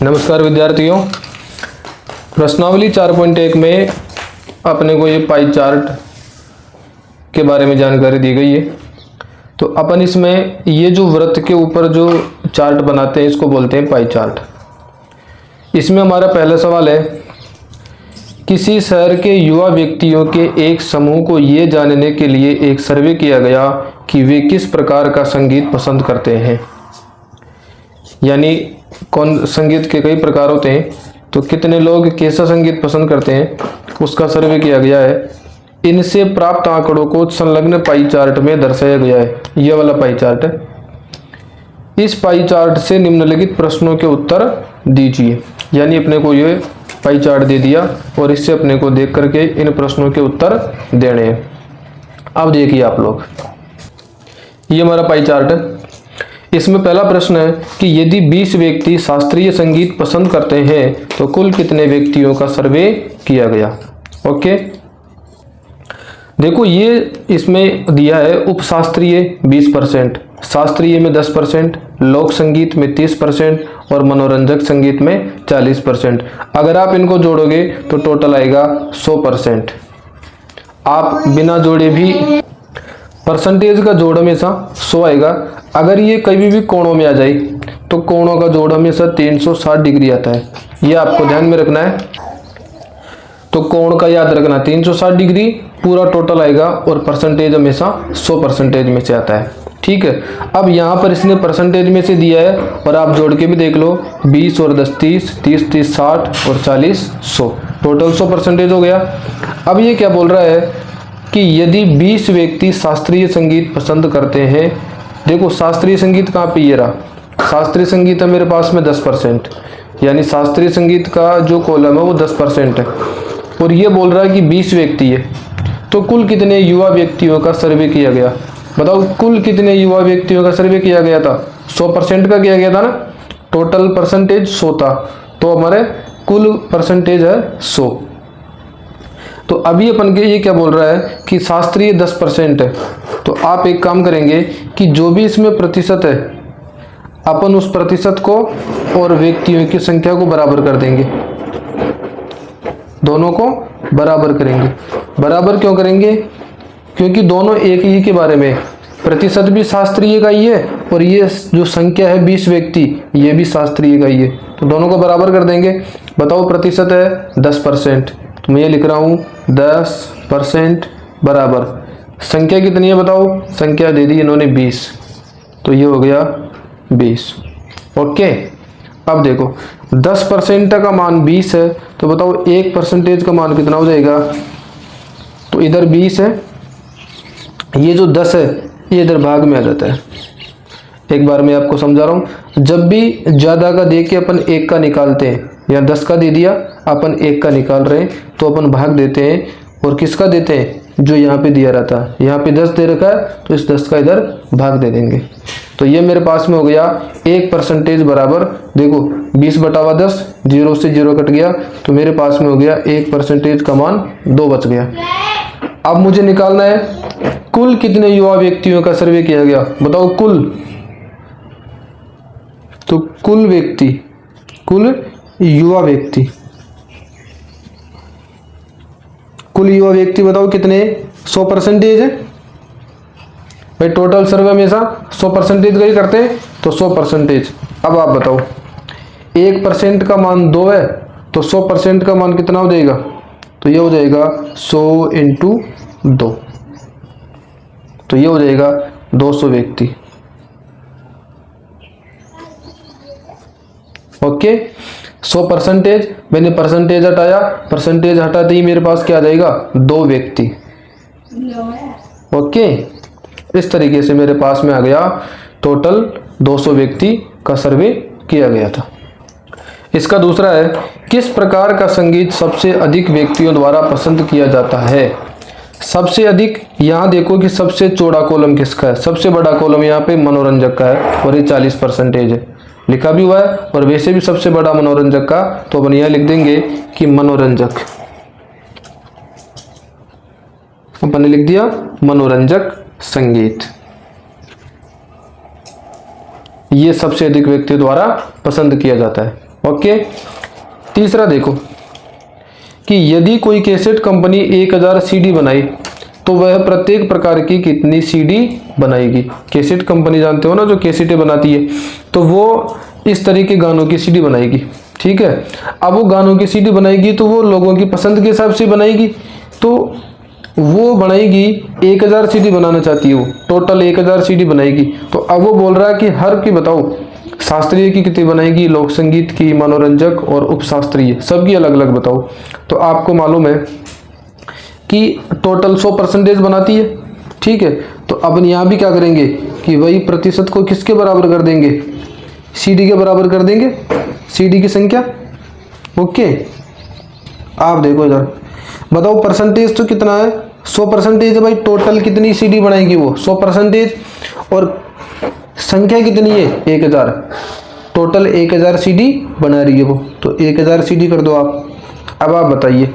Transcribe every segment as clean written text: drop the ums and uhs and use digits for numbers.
नमस्कार विद्यार्थियों, प्रश्नावली 4.1 में अपने को ये पाई चार्ट के बारे में जानकारी दी गई है। तो अपन इसमें ये जो वृत्त के ऊपर जो चार्ट बनाते हैं इसको बोलते हैं पाई चार्ट। इसमें हमारा पहला सवाल है, किसी शहर के युवा व्यक्तियों के एक समूह को ये जानने के लिए एक सर्वे किया गया कि वे किस प्रकार का संगीत पसंद करते हैं। यानी कौन संगीत के कई प्रकार होते हैं, तो कितने लोग कैसा संगीत पसंद करते हैं उसका सर्वे किया गया है। इनसे प्राप्त आंकड़ों को संलग्न पाई चार्ट में दर्शाया गया है। यह वाला पाई चार्ट है। इस पाई चार्ट से निम्नलिखित प्रश्नों के उत्तर दीजिए। यानी अपने को ये पाई चार्ट दे दिया और इससे अपने को देख करके इन प्रश्नों के उत्तर देने हैं। अब देखिए आप लोग, ये हमारा पाई चार्ट है। इसमें पहला प्रश्न है कि यदि 20 व्यक्ति शास्त्रीय संगीत पसंद करते हैं तो कुल कितने व्यक्तियों का सर्वे किया गया। ओके, देखो ये इसमें दिया है उपशास्त्रीय 20%, शास्त्रीय में 10%, लोक संगीत में 30% और मनोरंजक संगीत में 40%। अगर आप इनको जोड़ोगे तो टोटल आएगा 100%। आप बिना जोड़े भी परसेंटेज का जोड़ हमेशा 100 आएगा। अगर ये कभी भी कोणों में आ जाए तो कोणों का जोड़ हमेशा 360 डिग्री आता है। ये आपको ध्यान में रखना है। तो कोण का याद रखना 360 डिग्री पूरा टोटल आएगा और परसेंटेज हमेशा 100% में से आता है। ठीक है, अब यहाँ पर इसने परसेंटेज में से दिया है और आप जोड़ के भी देख लो, 20 और 10 30, 30 30 60 और 40 100, टोटल 100% हो गया। अब ये क्या बोल रहा है कि यदि 20 व्यक्ति शास्त्रीय संगीत पसंद करते हैं। देखो शास्त्रीय संगीत कहाँ पे, ये रहा शास्त्रीय संगीत है मेरे पास में 10%, यानी शास्त्रीय संगीत का जो कॉलम है वो 10% है। और ये बोल रहा है कि 20 व्यक्ति है, तो कुल कितने युवा व्यक्तियों का सर्वे किया गया। बताओ कुल कितने युवा व्यक्तियों का सर्वे किया गया था। 100% का किया गया था ना, टोटल परसेंटेज 100 था, तो हमारे कुल परसेंटेज है 100। तो अभी अपन के ये क्या बोल रहा है कि शास्त्रीय 10% है। तो आप एक काम करेंगे कि जो भी इसमें प्रतिशत है अपन उस प्रतिशत को और व्यक्तियों की संख्या को बराबर कर देंगे, दोनों को बराबर करेंगे। बराबर क्यों करेंगे, क्योंकि दोनों एक ही के बारे में, प्रतिशत भी शास्त्रीय का ही है और ये जो संख्या है 20 व्यक्ति ये भी शास्त्रीय का ही है, तो दोनों को बराबर कर देंगे। बताओ प्रतिशत है 10%, तो मैं ये लिख रहा हूँ 10% बराबर संख्या कितनी है बताओ। संख्या दे दी इन्होंने 20, तो ये हो गया 20। ओके, अब देखो 10% का मान 20 है, तो बताओ 1% का मान कितना हो जाएगा। तो इधर 20 है, ये जो 10 है ये इधर भाग में आ जाता है। एक बार मैं आपको समझा रहा हूँ, जब भी ज़्यादा का दे के अपन 1 का निकालते हैं, या 10 का दे दिया अपन 1 का निकाल रहे हैं, तो अपन भाग देते हैं और किसका देते हैं, जो यहाँ पे दिया रहता है। यहाँ पे 10 दे रखा है तो इस 10 का इधर भाग दे देंगे। तो ये मेरे पास में हो गया 1% बराबर, देखो 20/10, 0 से 0 कट गया, तो मेरे पास में हो गया 1% का मान 2 बच गया। अब मुझे निकालना है कुल कितने युवा व्यक्तियों का सर्वे किया गया। बताओ कुल, तो कुल व्यक्ति, कुल युवा व्यक्ति, कुल युवा व्यक्ति बताओ कितने, 100% है भाई। टोटल सर्वे हमेशा 100% का ही करते हैं, तो 100%। अब आप बताओ 1% का मान 2 है, तो 100% का मान कितना हो जाएगा, तो ये हो जाएगा 100 × 2, तो ये हो जाएगा 200 व्यक्ति। ओके, 100%, मैंने परसेंटेज हटाया, परसेंटेज हटाते ही मेरे पास क्या आ जाएगा, 2 व्यक्ति। ओके, इस तरीके से मेरे पास में आ गया टोटल 200 व्यक्ति का सर्वे किया गया था। इसका दूसरा है, किस प्रकार का संगीत सबसे अधिक व्यक्तियों द्वारा पसंद किया जाता है। सबसे अधिक, यहाँ देखो कि सबसे चौड़ा कॉलम किसका है, सबसे बड़ा कॉलम यहाँ पे मनोरंजक का है और ये 40% है, लिखा भी हुआ है। और वैसे भी सबसे बड़ा मनोरंजक का, तो अपन यहाँ लिख देंगे कि मनोरंजक, अपन ने लिख दिया मनोरंजक संगीत। ये सबसे अधिक व्यक्ति द्वारा पसंद किया जाता है। ओके। तीसरा देखो कि यदि कोई कैसेट कंपनी 1000 सीडी बनाई तो वह प्रत्येक प्रकार की कितनी सीडी बनाएगी। कैसेट कंपनी जानते हो ना, जो कैसेटें बनाती है, तो वो इस तरह के गानों की सीडी बनाएगी। ठीक है, अब वो गानों की सीडी बनाएगी तो वो लोगों की पसंद के हिसाब से बनाएगी, तो वो बनाएगी 1000 सीडी बनाना चाहती है, वो टोटल 1000 सीडी बनाएगी। तो अब वो बोल रहा है कि हर की बताओ शास्त्रीय की कितनी बनाएगी, लोक संगीत की, मनोरंजक और उपशास्त्रीय, सबकी अलग अलग बताओ। तो आपको मालूम है कि टोटल 100% बनाती है। ठीक है, तो अब यहाँ भी क्या करेंगे कि वही प्रतिशत को किसके बराबर कर देंगे, सीडी के बराबर कर देंगे, सीडी की संख्या। ओके, आप देखो इधर बताओ परसेंटेज तो कितना है, 100% है भाई। टोटल कितनी सीडी बनाएगी वो 100%, और संख्या कितनी है 1000, टोटल 1000 सीडी बना रही है वो, तो 1000 सीडी कर दो आप। अब आप बताइए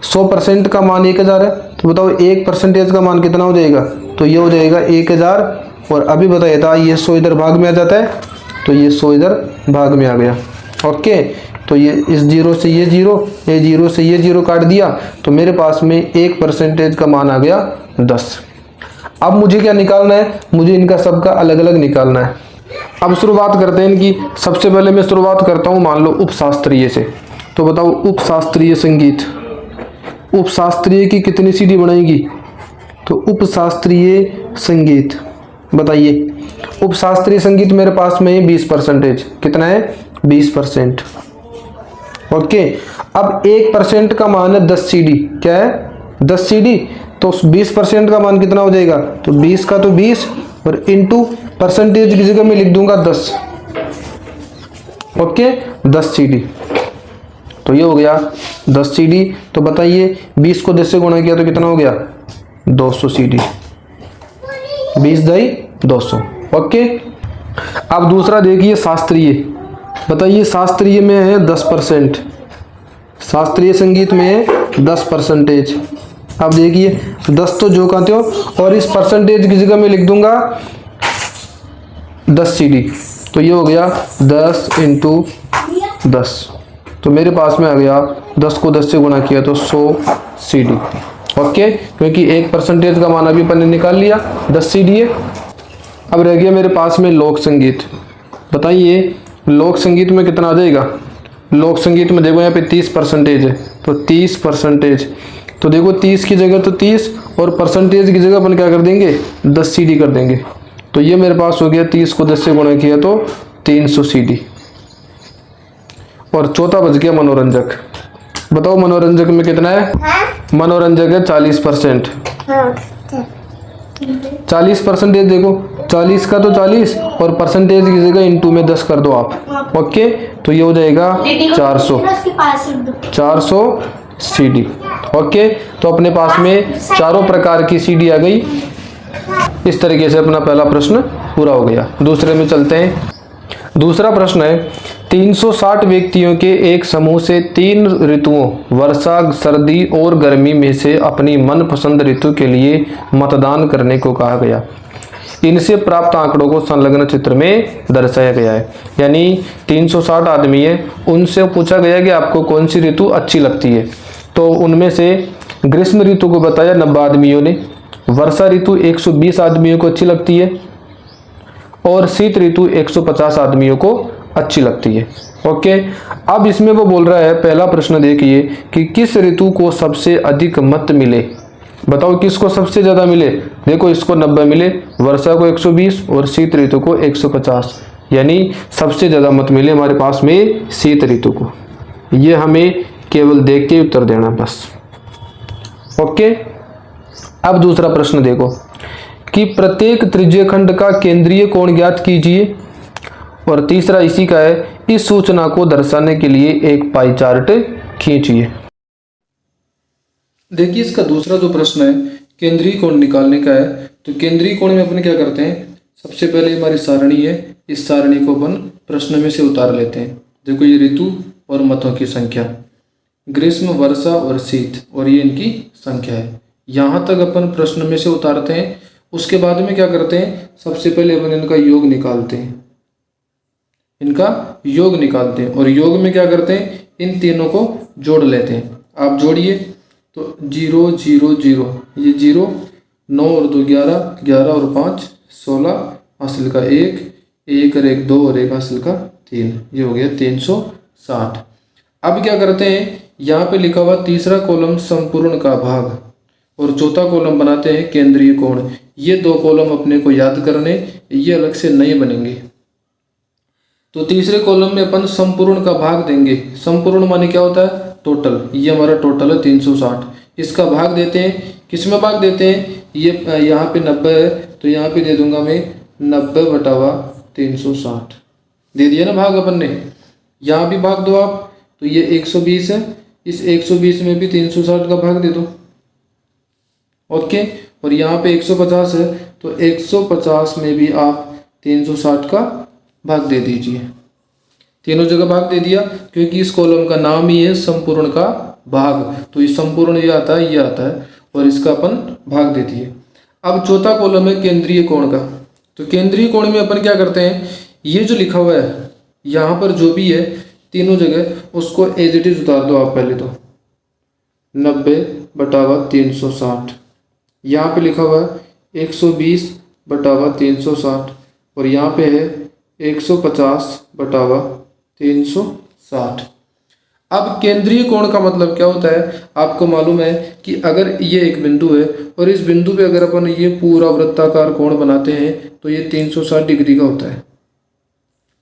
100% का मान 1000 है, तो बताओ 1% का मान कितना हो जाएगा, तो ये हो जाएगा 1000। और अभी बताइए था ये 100 इधर भाग में आ जाता है, तो ये 100 इधर भाग में आ गया। ओके, तो ये इस जीरो से ये जीरो, ये जीरो से ये जीरो काट दिया, तो मेरे पास में 1% का मान आ गया 10। अब मुझे क्या निकालना है, मुझे इनका सबका अलग अलग निकालना है। अब शुरुआत करते हैं इनकी। सबसे पहले मैं शुरुआत करता हूँ मान लो उपशास्त्रीय से। तो बताओ उपशास्त्रीय संगीत, उपशास्त्रीय की कितनी सीडी बनाएगी, तो उपशास्त्रीय संगीत बताइए। उपशास्त्रीय संगीत मेरे पास में 20%, कितना है 20%। ओके, अब 1% का मान है 10 सीडी, क्या है 10 सीडी, तो 20% का मान कितना हो जाएगा, तो 20 का तो 20 और इनटू परसेंटेज की जगह मैं लिख दूंगा 10। ओके, 10 सीडी, तो ये हो गया 10 सीडी। तो बताइए 20 को 10 से गुणा किया तो कितना हो गया 200 सीडी, 20 दाई 200। ओके, अब दूसरा देखिए शास्त्रीय। बताइए शास्त्रीय में है 10%, शास्त्रीय संगीत में है 10%। अब देखिए 10 तो जो कहते हो, और इस परसेंटेज की जगह मैं लिख दूंगा 10 सीडी, तो ये हो गया 10 इंटू 10, तो मेरे पास में आ गया 10 को 10 से गुणा किया तो 100 सीडी। ओके, क्योंकि 1% का मान अभी अपन ने निकाल लिया, 10 सीडी है। अब रह गया मेरे पास में लोक संगीत। बताइए लोक संगीत में कितना आ जाएगा, लोक संगीत में देखो यहाँ पे 30% है, तो 30%, तो देखो 30 की जगह तो 30 और परसेंटेज की जगह अपन क्या कर देंगे 10 सीडी कर देंगे, तो ये मेरे पास हो गया 30 को 10 से गुणा किया तो 300 सीडी। और चौथा बच गया मनोरंजक। बताओ मनोरंजक में कितना है, मनोरंजक है 40%। 40% देखो 40 का तो 40 और परसेंटेज की जगह इंटू में 10 कर दो आप। ओके, तो ये हो जाएगा 400 सीडी। ओके, तो अपने पास में चारों प्रकार की सीडी आ गई। इस तरीके से अपना पहला प्रश्न पूरा हो गया। दूसरे में चलते हैं। दूसरा प्रश्न है 360 व्यक्तियों के एक समूह से 3 ऋतुओं वर्षा, सर्दी और गर्मी में से अपनी मनपसंद ऋतु के लिए मतदान करने को कहा गया। इनसे प्राप्त आंकड़ों को संलग्न चित्र में दर्शाया गया है। यानी 360 आदमी है, उनसे पूछा गया कि आपको कौन सी ऋतु अच्छी लगती है। तो उनमें से ग्रीष्म ऋतु को बताया 90 आदमियों ने, वर्षा ऋतु 120 आदमियों को अच्छी लगती है और शीत ऋतु 150 आदमियों को अच्छी लगती है। ओके, अब इसमें वो बोल रहा है, पहला प्रश्न देखिए कि किस ऋतु को सबसे अधिक मत मिले। बताओ किसको सबसे ज़्यादा मिले। देखो इसको 90 मिले, वर्षा को 120 और शीत ऋतु को 150, यानी सबसे ज़्यादा मत मिले हमारे पास में शीत ऋतु को। ये हमें केवल देख के उत्तर देना बस। ओके, अब दूसरा प्रश्न देखो कि प्रत्येक त्रिज्यीय खंड का केंद्रीय कोण ज्ञात कीजिए। और तीसरा इसी का है, इस सूचना को दर्शाने के लिए एक पाई चार्ट खींचिए। देखिए इसका दूसरा जो प्रश्न है केंद्रीय कोण निकालने का है। तो केंद्रीय कोण में अपन क्या करते हैं, सबसे पहले हमारी सारणी है, इस सारणी को अपन प्रश्न में से उतार लेते हैं। देखो ये ऋतु और मतों की संख्या, ग्रीष्म, वर्षा और शीत, और ये इनकी संख्या है। यहाँ तक अपन प्रश्न में से उतारते हैं। उसके बाद में क्या करते हैं, सबसे पहले अपन इनका योग निकालते हैं। इनका योग निकालते हैं और योग में क्या करते हैं, इन तीनों को जोड़ लेते हैं। आप जोड़िए तो 0 0 0, ये 0, 9 और 2 11, 11 और 5 16, हासिल का 1, 1 और 1 2 और 1 हासिल का 3, ये हो गया 360। अब क्या करते हैं, यहाँ पे लिखा हुआ तीसरा कॉलम संपूर्ण का भाग और चौथा कॉलम बनाते हैं केंद्रीय कोण। ये दो कॉलम अपने को याद करने, ये अलग से नहीं बनेंगे। तो तीसरे कॉलम में अपन संपूर्ण का भाग देंगे। संपूर्ण माने क्या होता है, टोटल। ये हमारा टोटल है 360। इसका भाग देते हैं, किस में भाग देते हैं, ये यहाँ पे 90 है तो यहाँ पे दे दूंगा मैं 90/360, दे दिया ना भाग अपन ने। यहाँ भी भाग दो आप, तो ये 120 है, इस 120 में भी 360 का भाग दे दो। ओके, और यहाँ पे 150 है तो 150 में भी आप 360 का भाग दे दीजिए। तीनों जगह भाग दे दिया, क्योंकि इस कॉलम का नाम ही है संपूर्ण का भाग। तो ये संपूर्ण ये आता है, ये आता है, और इसका अपन भाग दे दिए। अब चौथा कॉलम है केंद्रीय कोण का। तो केंद्रीय कोण में अपन क्या करते हैं, ये जो लिखा हुआ है यहाँ पर जो भी है तीनों जगह उसको एज इट इज उतार दो आप पहले तो। 90/360, यहाँ पे लिखा हुआ है 120/360 और यहाँ पे है 150/360। अब केंद्रीय कोण का मतलब क्या होता है, आपको मालूम है कि अगर ये एक बिंदु है और इस बिंदु पे अगर अपन ये पूरा वृत्ताकार कोण बनाते हैं तो ये 360 डिग्री का होता है,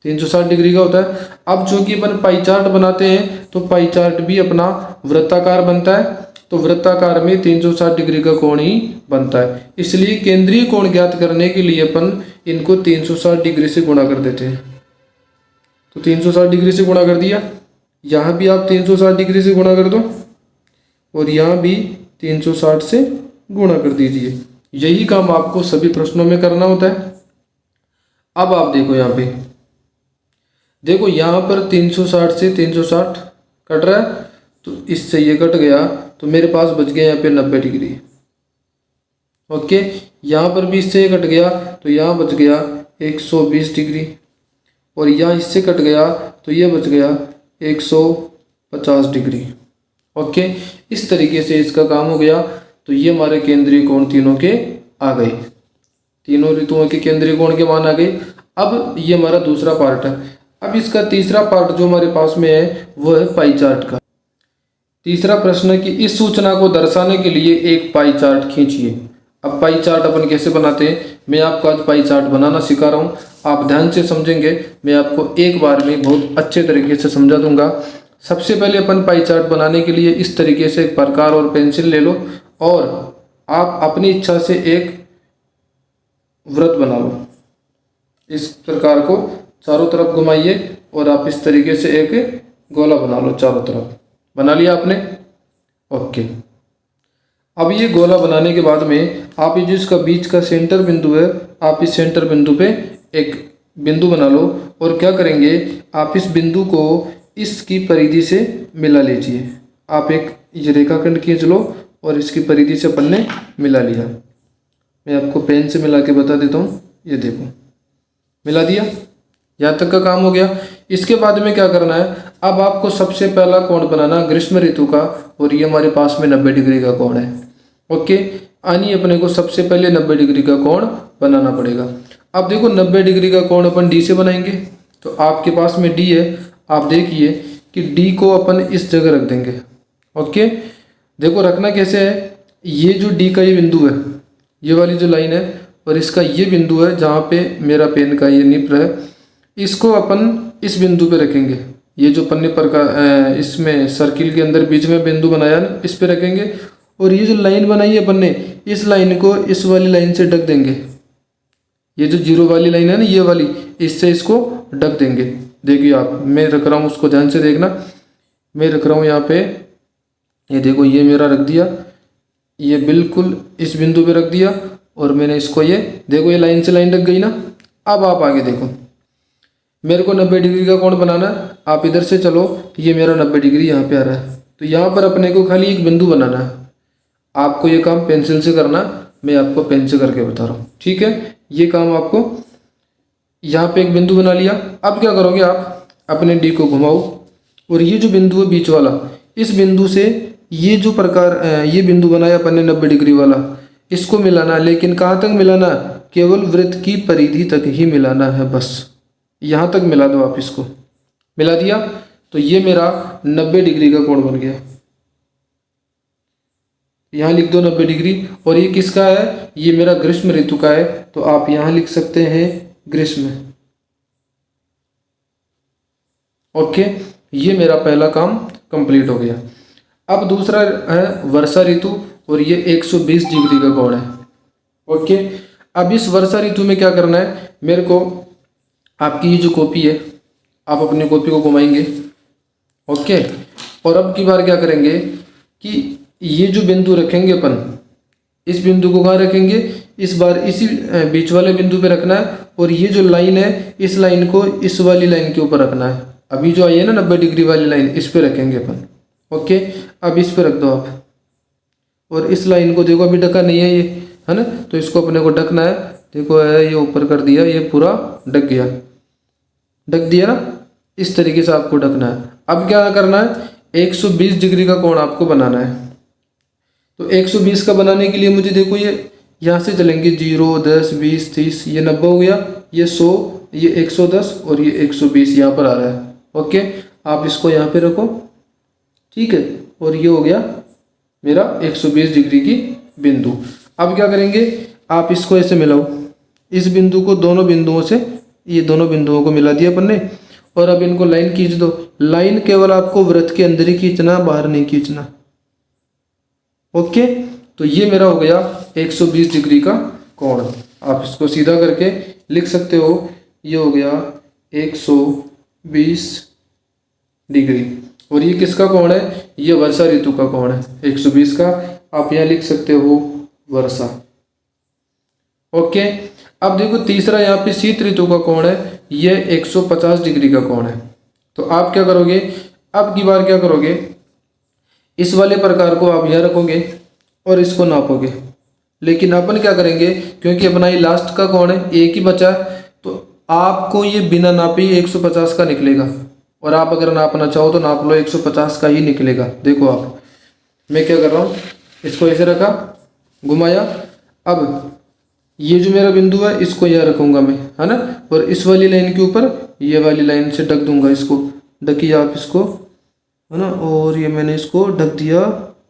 360 डिग्री का होता है। अब चूंकि अपन पाई चार्ट बनाते हैं तो पाई चार्ट भी अपना वृत्ताकार बनता है, तो वृत्ताकार में 360 डिग्री का कोण ही बनता है। इसलिए केंद्रीय कोण ज्ञात करने के लिए अपन इनको 360 डिग्री से गुणा कर देते हैं। तो 360 डिग्री से गुणा कर दिया, यहाँ भी आप 360 डिग्री से गुणा कर दो और यहाँ भी 360 से गुणा कर दीजिए। यही काम आपको सभी प्रश्नों में करना होता है। अब आप देखो यहाँ पे, देखो यहाँ पर 360 से 360 कट रहा है, तो इससे ये कट गया तो मेरे पास बच गया यहाँ पे 90 डिग्री। ओके, यहाँ पर भी इससे कट गया तो यहाँ बच गया 120 डिग्री और यहाँ इससे कट गया तो ये बच गया 150 डिग्री। ओके, इस तरीके से इसका काम हो गया। तो ये हमारे केंद्रीय कोण तीनों के आ गए, तीनों ऋतुओं के केंद्रीय कोण के मान आ गए। अब ये हमारा दूसरा पार्ट है। अब इसका तीसरा पार्ट जो हमारे पास में है वो है पाई चार्ट का। तीसरा प्रश्न है कि इस सूचना को दर्शाने के लिए एक पाई चार्ट खींचिए। अब पाई चार्ट अपन कैसे बनाते हैं, मैं आपको आज पाई चार्ट बनाना सिखा रहा हूँ। आप ध्यान से समझेंगे, मैं आपको एक बार में बहुत अच्छे तरीके से समझा दूंगा। सबसे पहले अपन पाई चार्ट बनाने के लिए इस तरीके से एक प्रकार और पेंसिल ले लो और आप अपनी इच्छा से एक वृत्त बना लो। इस प्रकार को चारों तरफ घुमाइए और आप इस तरीके से एक गोला बना लो चारों तरफ। बना लिया आपने? ओके। अब ये गोला बनाने के बाद में आप ये जो इसका बीच का सेंटर बिंदु है, आप इस सेंटर बिंदु पे एक बिंदु बना लो और क्या करेंगे, आप इस बिंदु को इसकी परिधि से मिला लीजिए। आप एक ये रेखाखंड खींच लो और इसकी परिधि से अपन ने मिला लिया। मैं आपको पेन से मिला के बता देता हूँ, ये देखो मिला दिया। यहाँ तक का काम हो गया। इसके बाद में क्या करना है, अब आपको सबसे पहला कोण बनाना ग्रीष्म ऋतु का और ये हमारे पास में 90 डिग्री का कोण है। ओके, यानी अपने को सबसे पहले 90 डिग्री का कोण बनाना पड़ेगा। अब देखो 90 डिग्री का कोण अपन डी से बनाएंगे, तो आपके पास में डी है। आप देखिए कि डी को अपन इस जगह रख देंगे। ओके, देखो रखना कैसे है, ये जो डी का ये बिंदु है, ये वाली जो लाइन है, और इसका ये बिंदु है जहाँ पे मेरा पेन का ये निप्र है, इसको अपन इस बिंदु पे रखेंगे। ये जो पन्ने पर का इसमें सर्किल के अंदर बीच में बिंदु बनाया ना, इस पे रखेंगे। और ये जो लाइन बनाई है अपन ने, इस लाइन को इस वाली लाइन से ढक देंगे। ये जो जीरो वाली लाइन है ना, ये वाली, इससे इसको ढक देंगे। देखिए आप, मैं रख रहा हूँ, उसको ध्यान से देखना। मैं रख रहा हूँ यहाँ पे, ये देखो ये मेरा रख दिया, ये बिल्कुल इस बिंदु पे रख दिया और मैंने इसको ये देखो ये लाइन से लाइन ढक गई ना। अब आप आगे देखो, मेरे को 90 डिग्री का कोण बनाना है। आप इधर से चलो, ये मेरा 90 डिग्री यहाँ पे आ रहा है, तो यहाँ पर अपने को खाली एक बिंदु बनाना है। आपको ये काम पेंसिल से करना, मैं आपको पेन से करके बता रहा हूँ, ठीक है। ये काम आपको यहाँ पे एक बिंदु बना लिया। अब क्या करोगे आप, अपने डी को घुमाओ और ये जो बिंदु है बीच वाला, इस बिंदु से ये जो ये बिंदु बनाया अपन ने 90 डिग्री वाला, इसको मिलाना। लेकिन कहाँ तक मिलाना, केवल वृत्त की परिधि तक ही मिलाना है, बस यहाँ तक मिला दो आप। इसको मिला दिया तो ये मेरा 90 डिग्री का कोण बन गया। यहाँ लिख दो 90 डिग्री। और ये किसका है, ये मेरा ग्रीष्म ऋतु का है, तो आप यहाँ लिख सकते हैं ग्रीष्म। ओके, ये मेरा पहला काम कंप्लीट हो गया। अब दूसरा है वर्षा ऋतु और ये 120 डिग्री का कोण है। ओके, अब इस वर्षा ऋतु में क्या करना है, मेरे को आपकी ये जो कॉपी है, आप अपनी कॉपी को घुमाएंगे। ओके, और अब की बार क्या करेंगे कि ये जो बिंदु रखेंगे अपन, इस बिंदु को कहाँ रखेंगे, इस बार इसी बीच वाले बिंदु पे रखना है। और ये जो लाइन है, इस लाइन को इस वाली लाइन के ऊपर रखना है। अभी जो आई है ना 90 डिग्री वाली लाइन, इस पे रखेंगे अपन। ओके, अब इस पे रख दो आप। और इस लाइन को देखो अभी ढका नहीं है ये, है ना, तो इसको अपने को ढकना है। देखो ये ऊपर कर दिया, ये पूरा ढक गया, ढक दिया ना, इस तरीके से आपको ढकना है। अब क्या करना है, 120 डिग्री का कोण आपको बनाना है। तो 120 का बनाने के लिए मुझे देखो ये यहाँ से चलेंगे 0, 10, 20, 30, ये 90 हो गया, ये 100, ये 110 और ये 120 यहाँ पर आ रहा है। ओके, आप इसको यहाँ पे रखो, ठीक है। और ये हो गया मेरा 120 डिग्री की बिंदु। अब क्या करेंगे, आप इसको ऐसे मिलाओ, इस बिंदु को दोनों बिंदुओं से, ये दोनों बिंदुओं को मिला दिया अपन ने। और अब इनको लाइन खींच दो। लाइन केवल आपको वृत्त के अंदर ही खींचना, बाहर नहीं खींचना। ओके, तो ये मेरा हो गया 120 डिग्री का कोण। आप इसको सीधा करके लिख सकते हो, ये हो गया 120 डिग्री। और ये किसका कोण है, ये वर्षा ऋतु का कोण है 120 का। आप यहाँ लिख सकते हो वर्षा। ओके, अब देखो तीसरा यहाँ पे शीत ऋतु का कोण है, ये 150 डिग्री का कोण है। तो आप क्या करोगे, अब की बार क्या करोगे, इस वाले प्रकार को आप यहाँ रखोगे और इसको नापोगे। लेकिन अपन क्या करेंगे, क्योंकि अपना ये लास्ट का कोण है, एक ही बचा, तो आपको ये बिना नापे 150 का निकलेगा। और आप अगर नापना चाहो तो नाप लो, 150 का ही निकलेगा। देखो आप, मैं क्या कर रहा हूँ, इसको ऐसे रखा, घुमाया। अब ये जो मेरा बिंदु है, इसको यहाँ रखूँगा मैं, है ना। और इस वाली लाइन के ऊपर ये वाली लाइन से ढक दूंगा, इसको ढकिए आप इसको, है ना। और ये मैंने इसको ढक दिया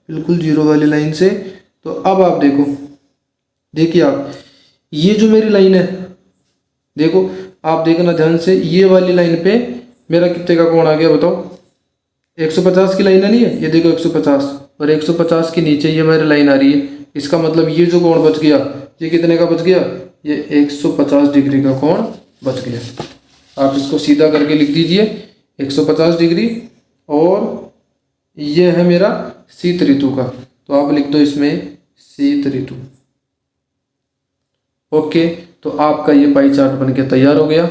बिल्कुल 0 वाली लाइन से। तो अब आप देखो, देखिए आप, ये जो मेरी लाइन है, देखो आप देखना ध्यान से, ये वाली लाइन पे मेरा कितने का कोण आ गया बताओ, 150 की लाइन है, नहीं है, ये देखो 150, और 150 के नीचे ये मेरी लाइन आ रही है। इसका मतलब ये जो कोण बच गया, ये कितने का बच गया, ये 150 डिग्री का कोण बच गया। आप इसको सीधा करके लिख दीजिए 150 डिग्री। और ये है मेरा शीत ऋतु का, तो आप लिख दो इसमें शीत ऋतु। ओके, तो आपका ये पाई चार्ट बनके तैयार हो गया।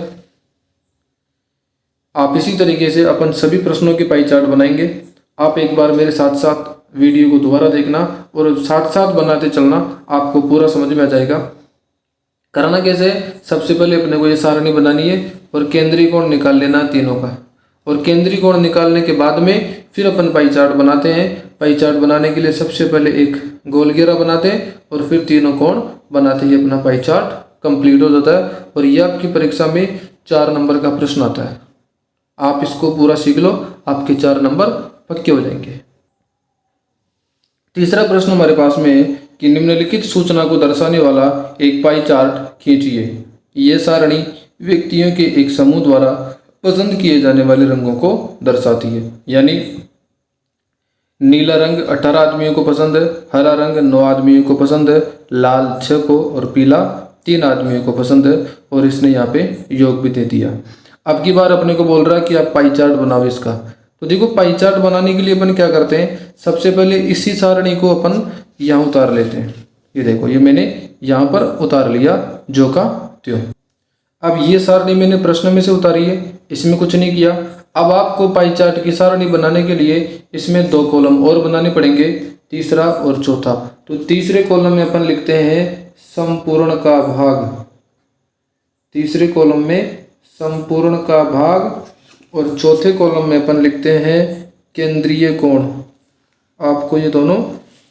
आप इसी तरीके से अपन सभी प्रश्नों के पाई चार्ट बनाएंगे। आप एक बार मेरे साथ साथ वीडियो को दोबारा देखना और साथ साथ बनाते चलना, आपको पूरा समझ में आ जाएगा। करना कैसे है, सबसे पहले अपने को ये सारणी बनानी है और केंद्रीय कोण निकाल लेना तीनों का। और केंद्रीय कोण निकालने के बाद में फिर अपन पाई चार्ट बनाते हैं। पाई चार्ट बनाने के लिए सबसे पहले एक गोल घेरा बनाते हैं और फिर तीनों कोण बनाते ही अपना पाई चार्ट कंप्लीट हो जाता है। और ये आपकी परीक्षा में 4 नंबर का प्रश्न आता है। आप इसको पूरा सीख लो, आपके 4 नंबर पक्के हो जाएंगे। तीसरा प्रश्न हमारे पास में है कि निम्नलिखित सूचना को दर्शाने वाला एक पाई चार्ट खींचिए। ये सारणी व्यक्तियों के एक समूह द्वारा पसंद किए जाने वाले रंगों को दर्शाती है। यानी नीला रंग 18 आदमियों को पसंद है, हरा रंग 9 आदमियों को पसंद है, लाल 6 को और पीला 3 आदमियों को पसंद है। और इसने यहाँ पे योग भी दे दिया। अब की बार अपने को बोल रहा है कि आप पाई चार्ट बनाओ इसका। तो देखो पाई चार्ट बनाने के लिए अपन क्या करते हैं, सबसे पहले इसी सारणी को अपन यहाँ उतार लेते हैं। ये देखो, ये मैंने यहाँ पर उतार लिया जो का त्यों। अब ये सारणी मैंने प्रश्न में से उतारी है, इसमें कुछ नहीं किया। अब आपको पाई चार्ट की सारणी बनाने के लिए इसमें 2 कॉलम और बनाने पड़ेंगे, तीसरा और चौथा। तो तीसरे कॉलम में अपन लिखते हैं संपूर्ण का भाग, तीसरे कॉलम में संपूर्ण का भाग और चौथे कॉलम में अपन लिखते हैं केंद्रीय कोण। आपको ये दोनों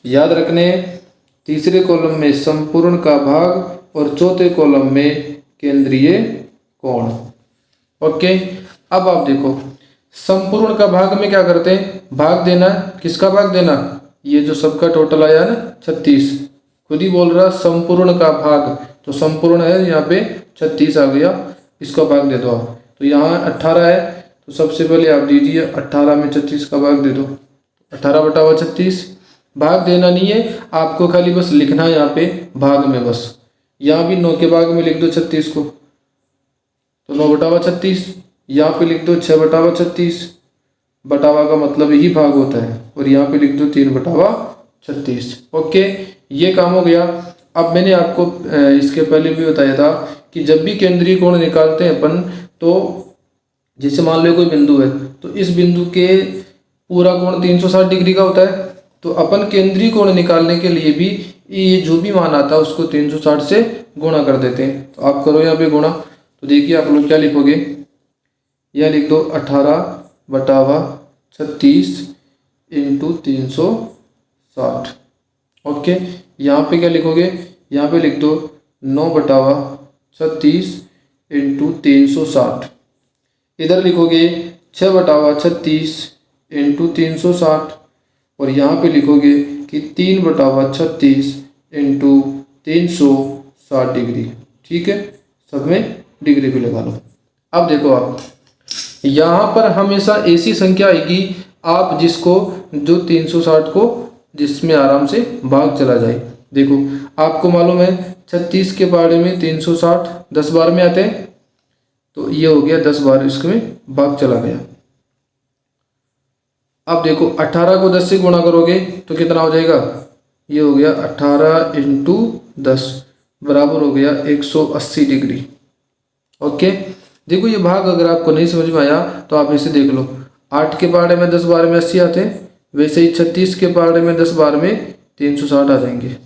याद रखने हैं। तीसरे कॉलम में संपूर्ण का भाग और चौथे कॉलम में केंद्रीय कोण। ओके, अब आप देखो संपूर्ण का भाग में क्या करते हैं, भाग देना। किसका भाग देना, ये जो सबका टोटल आया ना 36, खुद ही बोल रहा संपूर्ण का भाग, तो संपूर्ण है यहाँ पे 36 आ गया, इसका भाग दे दो आप। तो यहाँ 18 है, तो सबसे पहले आप दीजिए 18 में 36 का भाग दे दो, 18/36। भाग देना नहीं है आपको, खाली बस लिखना है यहाँ पे भाग में। बस यहाँ भी 9 के भाग में लिख दो 36 को, तो 9/36। यहाँ पे लिख दो 6/36, बटावा का मतलब यही भाग होता है, और यहाँ पे लिख दो 3/36। ओके, ये काम हो गया। अब मैंने आपको इसके पहले भी बताया था कि जब भी केंद्रीय कोण निकालते हैं अपन, तो जैसे मान लो कोई बिंदु है, तो इस बिंदु के पूरा कोण 360 डिग्री का होता है। तो अपन केंद्रीय कोण निकालने के लिए भी ये जो भी मान आता है उसको 360 से गुणा कर देते हैं। तो आप करो यहाँ पे गुणा, तो देखिए आप लोग क्या लिखोगे, यह लिख दो 18/36 इंटू 360। ओके, यहाँ पे क्या लिखोगे, यहाँ पे लिख दो 9/36 इंटू 360। इधर लिखोगे 6/36 इंटू 360, और यहाँ पे लिखोगे कि 3/36 इंटू 360 डिग्री। ठीक है, सब में डिग्री भी लगा लो। अब देखो आप यहाँ पर हमेशा ऐसी संख्या आएगी आप जिसको जो 360 को जिसमें आराम से भाग चला जाए। देखो आपको मालूम है 36 के बारे में 360 10 बार में आते हैं, तो ये हो गया 10 बार इसमें भाग चला गया। अब देखो 18 को 10 से गुणा करोगे तो कितना हो जाएगा, ये हो गया 18 इंटू 10 बराबर हो गया 180 डिग्री। ओके, देखो ये भाग अगर आपको नहीं समझ में आया तो आप इसे देख लो। 8 के पहाड़े में 10 बार में 80 आते हैं, वैसे ही 36 के पहाड़े में 10 बार में 360 आ जाएंगे।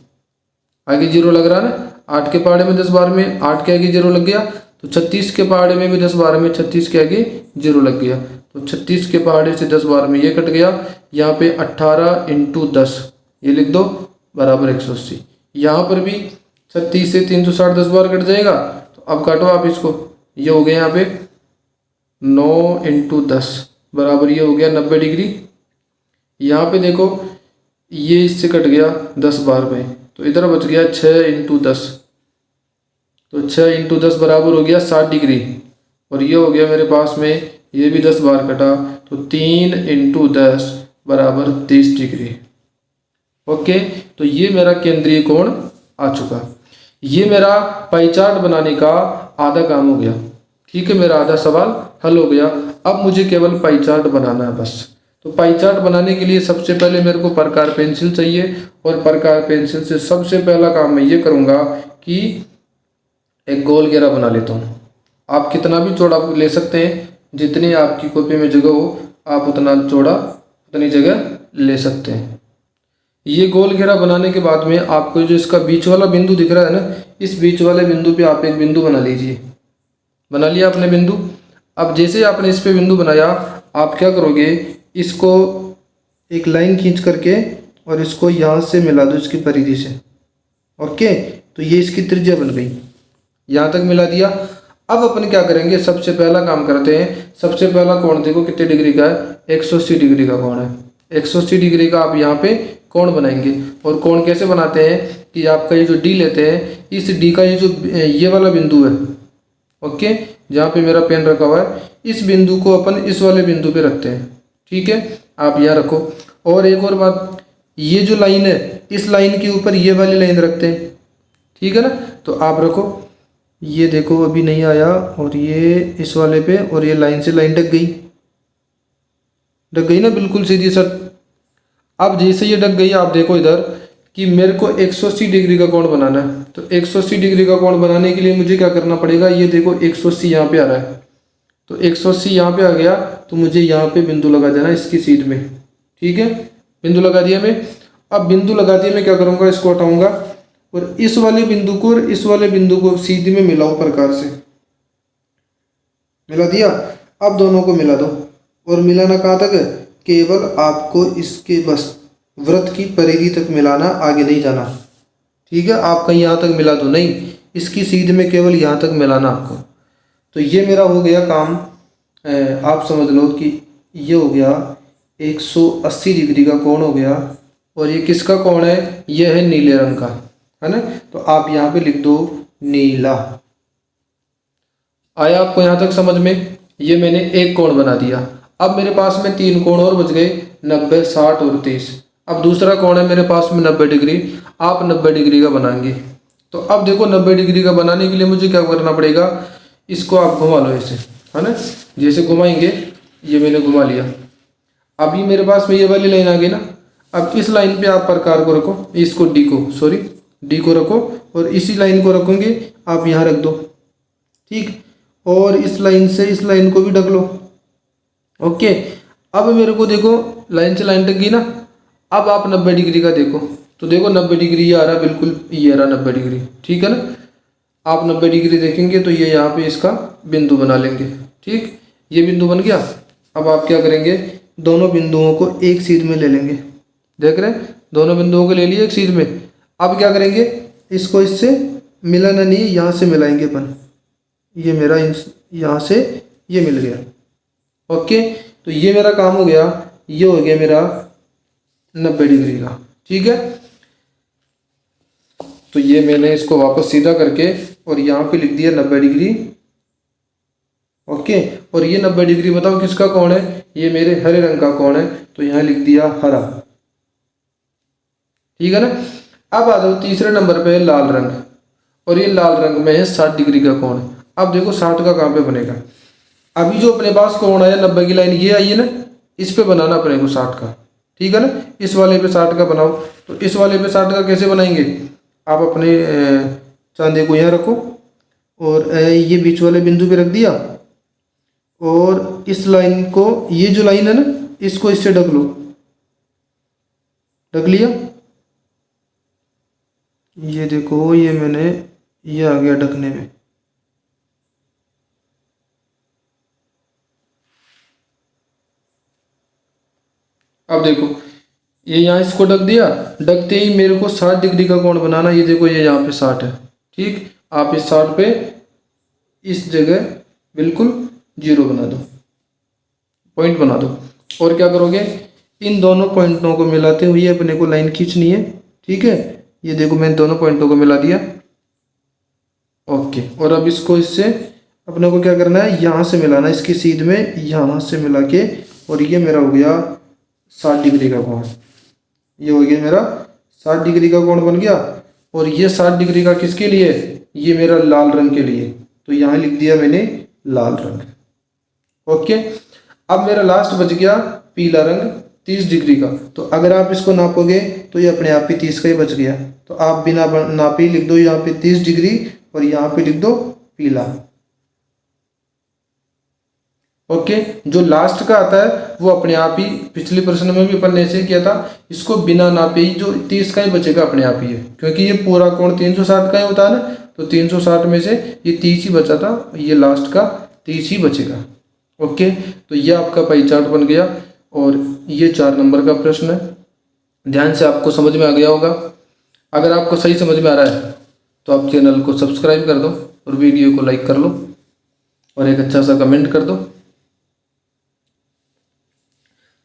आगे जीरो लग रहा है ना, 8 के पहाड़े में 10 बार में 8 के आगे जीरो लग गया, तो 36 के पहाड़े में भी 10 बार में 36 के आगे जीरो लग गया, तो 36 के पहाड़े से 10 बार में ये कट गया। यहाँ पे 18 इंटू 10 ये लिख दो बराबर 180। यहाँ पर भी 36 से 360 10 बार कट जाएगा, तो अब काटो आप इसको, ये हो गया यहाँ पे 9 इंटू 10 बराबर ये हो गया 90 डिग्री। यहाँ पे देखो ये इससे कट गया 10 बार में, तो इधर बच गया 6 इंटू 10, तो 6 इंटू 10 बराबर हो गया 60 डिग्री। और ये हो गया मेरे पास में ये भी 10 बार कटा, तो 3 इंटू 10 बराबर 30 डिग्री। ओके, तो ये मेरा केंद्रीय कोण आ चुका। ये मेरा पाई चार्ट बनाने का आधा काम हो गया। ठीक है, मेरा आधा सवाल हल हो गया। अब मुझे केवल पाई चार्ट बनाना है बस। तो पाई चार्ट बनाने के लिए सबसे पहले मेरे को प्रकार पेंसिल चाहिए, और प्रकार पेंसिल से सबसे पहला काम मैं ये करूँगा कि एक गोल घेरा बना लेता हूँ। आप कितना भी चौड़ा ले सकते हैं, जितनी आपकी कॉपी में जगह हो आप उतना चौड़ा उतनी जगह ले सकते हैं। ये गोल घेरा बनाने के बाद में आपको जो इसका बीच वाला बिंदु दिख रहा है ना, इस बीच वाले बिंदु पे आप एक बिंदु बना लीजिए। बना लिया आपने बिंदु। अब जैसे आपने इस पे बिंदु बनाया, आप क्या करोगे, इसको एक लाइन खींच करके और इसको यहाँ से मिला दो इसकी परिधि से। ओके, तो ये इसकी त्रिज्या बन गई, यहाँ तक मिला दिया। अब अपन क्या करेंगे, सबसे पहला काम करते हैं। सबसे पहला कोण देखो कितने डिग्री का है, 180 डिग्री का कोण है। 180 डिग्री का आप यहाँ पे कोण बनाएंगे। और कोण कैसे बनाते हैं कि आपका ये जो डी लेते हैं, इस डी का ये जो ये वाला बिंदु है, ओके, जहाँ पे मेरा पेन रखा हुआ है, इस बिंदु को अपन इस वाले बिंदु पे रखते हैं। ठीक है, आप यहाँ रखो। और एक और बात, ये जो लाइन है, इस लाइन के ऊपर ये वाली लाइन रखते हैं। ठीक है ना, तो आप रखो। ये देखो अभी नहीं आया, और ये इस वाले पे, और ये लाइन से लाइन ढक गई ना बिल्कुल सीधी सर। अब जैसे ये ढक गई, आप देखो इधर कि मेरे को 180 डिग्री का कोण बनाना है। तो 180 डिग्री का कोण बनाने के लिए मुझे क्या करना पड़ेगा, ये देखो 180 यहाँ पे आ रहा है, तो 180 यहाँ पे आ गया, तो मुझे यहाँ पे बिंदु लगा देना इसकी सीध में। ठीक है, बिंदु लगा दिया मैं। अब बिंदु लगा दिया, मैं क्या करूँगा, इसको हटाऊँगा और इस वाले बिंदु को और इस वाले बिंदु को सीध में मिलाऊँ प्रकार से। मिला दिया। अब दोनों को मिला दो, और मिलाना कहाँ तक है, केवल आपको इसके बस वृत्त की परिधि तक मिलाना, आगे नहीं जाना। ठीक है, आप कहीं यहाँ तक मिला दो नहीं, इसकी सीध में केवल यहाँ तक मिलाना आपको। तो ये मेरा हो गया काम। आप समझ लो कि ये हो गया 180 डिग्री का कोण हो गया। और ये किसका कोण है, ये है नीले रंग का, है ना। तो आप यहाँ पे लिख दो नीला। आया आपको यहाँ तक समझ में। ये मैंने एक कोण बना दिया। अब मेरे पास में 3 कोण और बच गए, 90, 60 और 30। अब दूसरा कोण है मेरे पास में 90 डिग्री, आप 90 डिग्री का बनाएंगे। तो अब देखो 90 डिग्री का बनाने के लिए मुझे क्या करना पड़ेगा, इसको आप घुमा लो ऐसे, है ना। जैसे घुमाएंगे, ये मैंने घुमा लिया। अभी मेरे पास में ये वाली लाइन आ गई ना। अब इस लाइन पे आप प्रकार को रखो, इसको डी को रखो, और इसी लाइन को रखोगे आप यहाँ रख दो। ठीक, और इस लाइन से इस लाइन को भी ढक लो। ओके, अब मेरे को देखो लाइन से लाइन ढक गई ना। अब आप 90 डिग्री का देखो, तो देखो 90 डिग्री ये आ रहा, बिल्कुल ये आ रहा 90 डिग्री, ठीक है ना। आप 90 डिग्री देखेंगे तो ये यहाँ पे इसका बिंदु बना लेंगे। ठीक, ये बिंदु बन गया। अब आप क्या करेंगे, दोनों बिंदुओं को एक सीध में ले लेंगे। देख रहे हैं, दोनों बिंदुओं को ले लिए एक सीध में। अब क्या करेंगे, इसको इससे मिलाना नहीं है, यहाँ से मिलाएंगे अपन। ये मेरा यहाँ से ये मिल गया। ओके, तो ये मेरा काम हो गया। ये हो गया मेरा 90 डिग्री का। ठीक है, तो ये मैंने इसको वापस सीधा करके और यहाँ पे लिख दिया 90 डिग्री। ओके, और ये 90 डिग्री बताओ किसका कोण है, ये मेरे हरे रंग का कोण है, तो यहाँ लिख दिया हरा। ठीक है ना। अब आ जाओ तीसरे नंबर पे लाल रंग, और ये लाल रंग में है 60 डिग्री का कोण। अब देखो 60 का कहाँ पे बनेगा, अभी जो अपने पास कोण आया 90 की लाइन ये आई है ना, इस पे बनाना अपने को 60 का। ठीक है ना, इस वाले पे 60 का बनाओ। तो इस वाले पे 60 का कैसे बनाएंगे, आप अपने चांदे को यहाँ रखो, और ये बीच वाले बिंदु पे रख दिया, और इस लाइन को, ये जो लाइन है ना, इसको इससे ढक लो। ढक लिया, ये देखो ये मैंने, ये आ गया ढकने में। अब देखो ये यहाँ इसको ढक दिया, ढकते ही मेरे को 60 डिग्री का कोण बनाना। ये देखो ये यहाँ पे 60 है। ठीक, आप इस 60 पे इस जगह बिल्कुल 0 बना दो, पॉइंट बना दो। और क्या करोगे, इन दोनों पॉइंटों को मिलाते हुए अपने को लाइन खींचनी है। ठीक है, ये देखो मैंने दोनों पॉइंटों को मिला दिया। ओके, और अब इसको इससे अपने को क्या करना है, यहाँ से मिलाना, इसकी सीध में यहाँ से मिला के, और ये मेरा हो गया 60 डिग्री का कोण। ये हो गया मेरा 60 डिग्री का कोण बन गया। और ये 60 डिग्री का किसके लिए, ये मेरा लाल रंग के लिए, तो यहाँ लिख दिया मैंने लाल रंग। ओके, अब मेरा लास्ट बच गया पीला रंग 30 डिग्री का। तो अगर आप इसको नापोगे तो ये अपने आप ही 30 का ही बच गया। तो आप बिना नापे ही लिख दो यहाँ पे 30 डिग्री, और यहाँ पे लिख दो पीला। ओके, जो लास्ट का आता है वो अपने आप ही, पिछले प्रश्न में भी अपन ने ऐसे किया था, इसको बिना नापे ही जो 30 का ही बचेगा अपने आप ही है, क्योंकि ये पूरा कोण 360 का ही होता है ना। तो 360 में से ये 30 ही बचा था, ये लास्ट का 30 ही बचेगा। ओके, तो ये आपका पाई चार्ट बन गया, और ये 4 नंबर का प्रश्न है। ध्यान से आपको समझ में आ गया होगा। अगर आपको सही समझ में आ रहा है तो आप चैनल को सब्सक्राइब कर दो, और वीडियो को लाइक कर लो, और एक अच्छा सा कमेंट कर दो।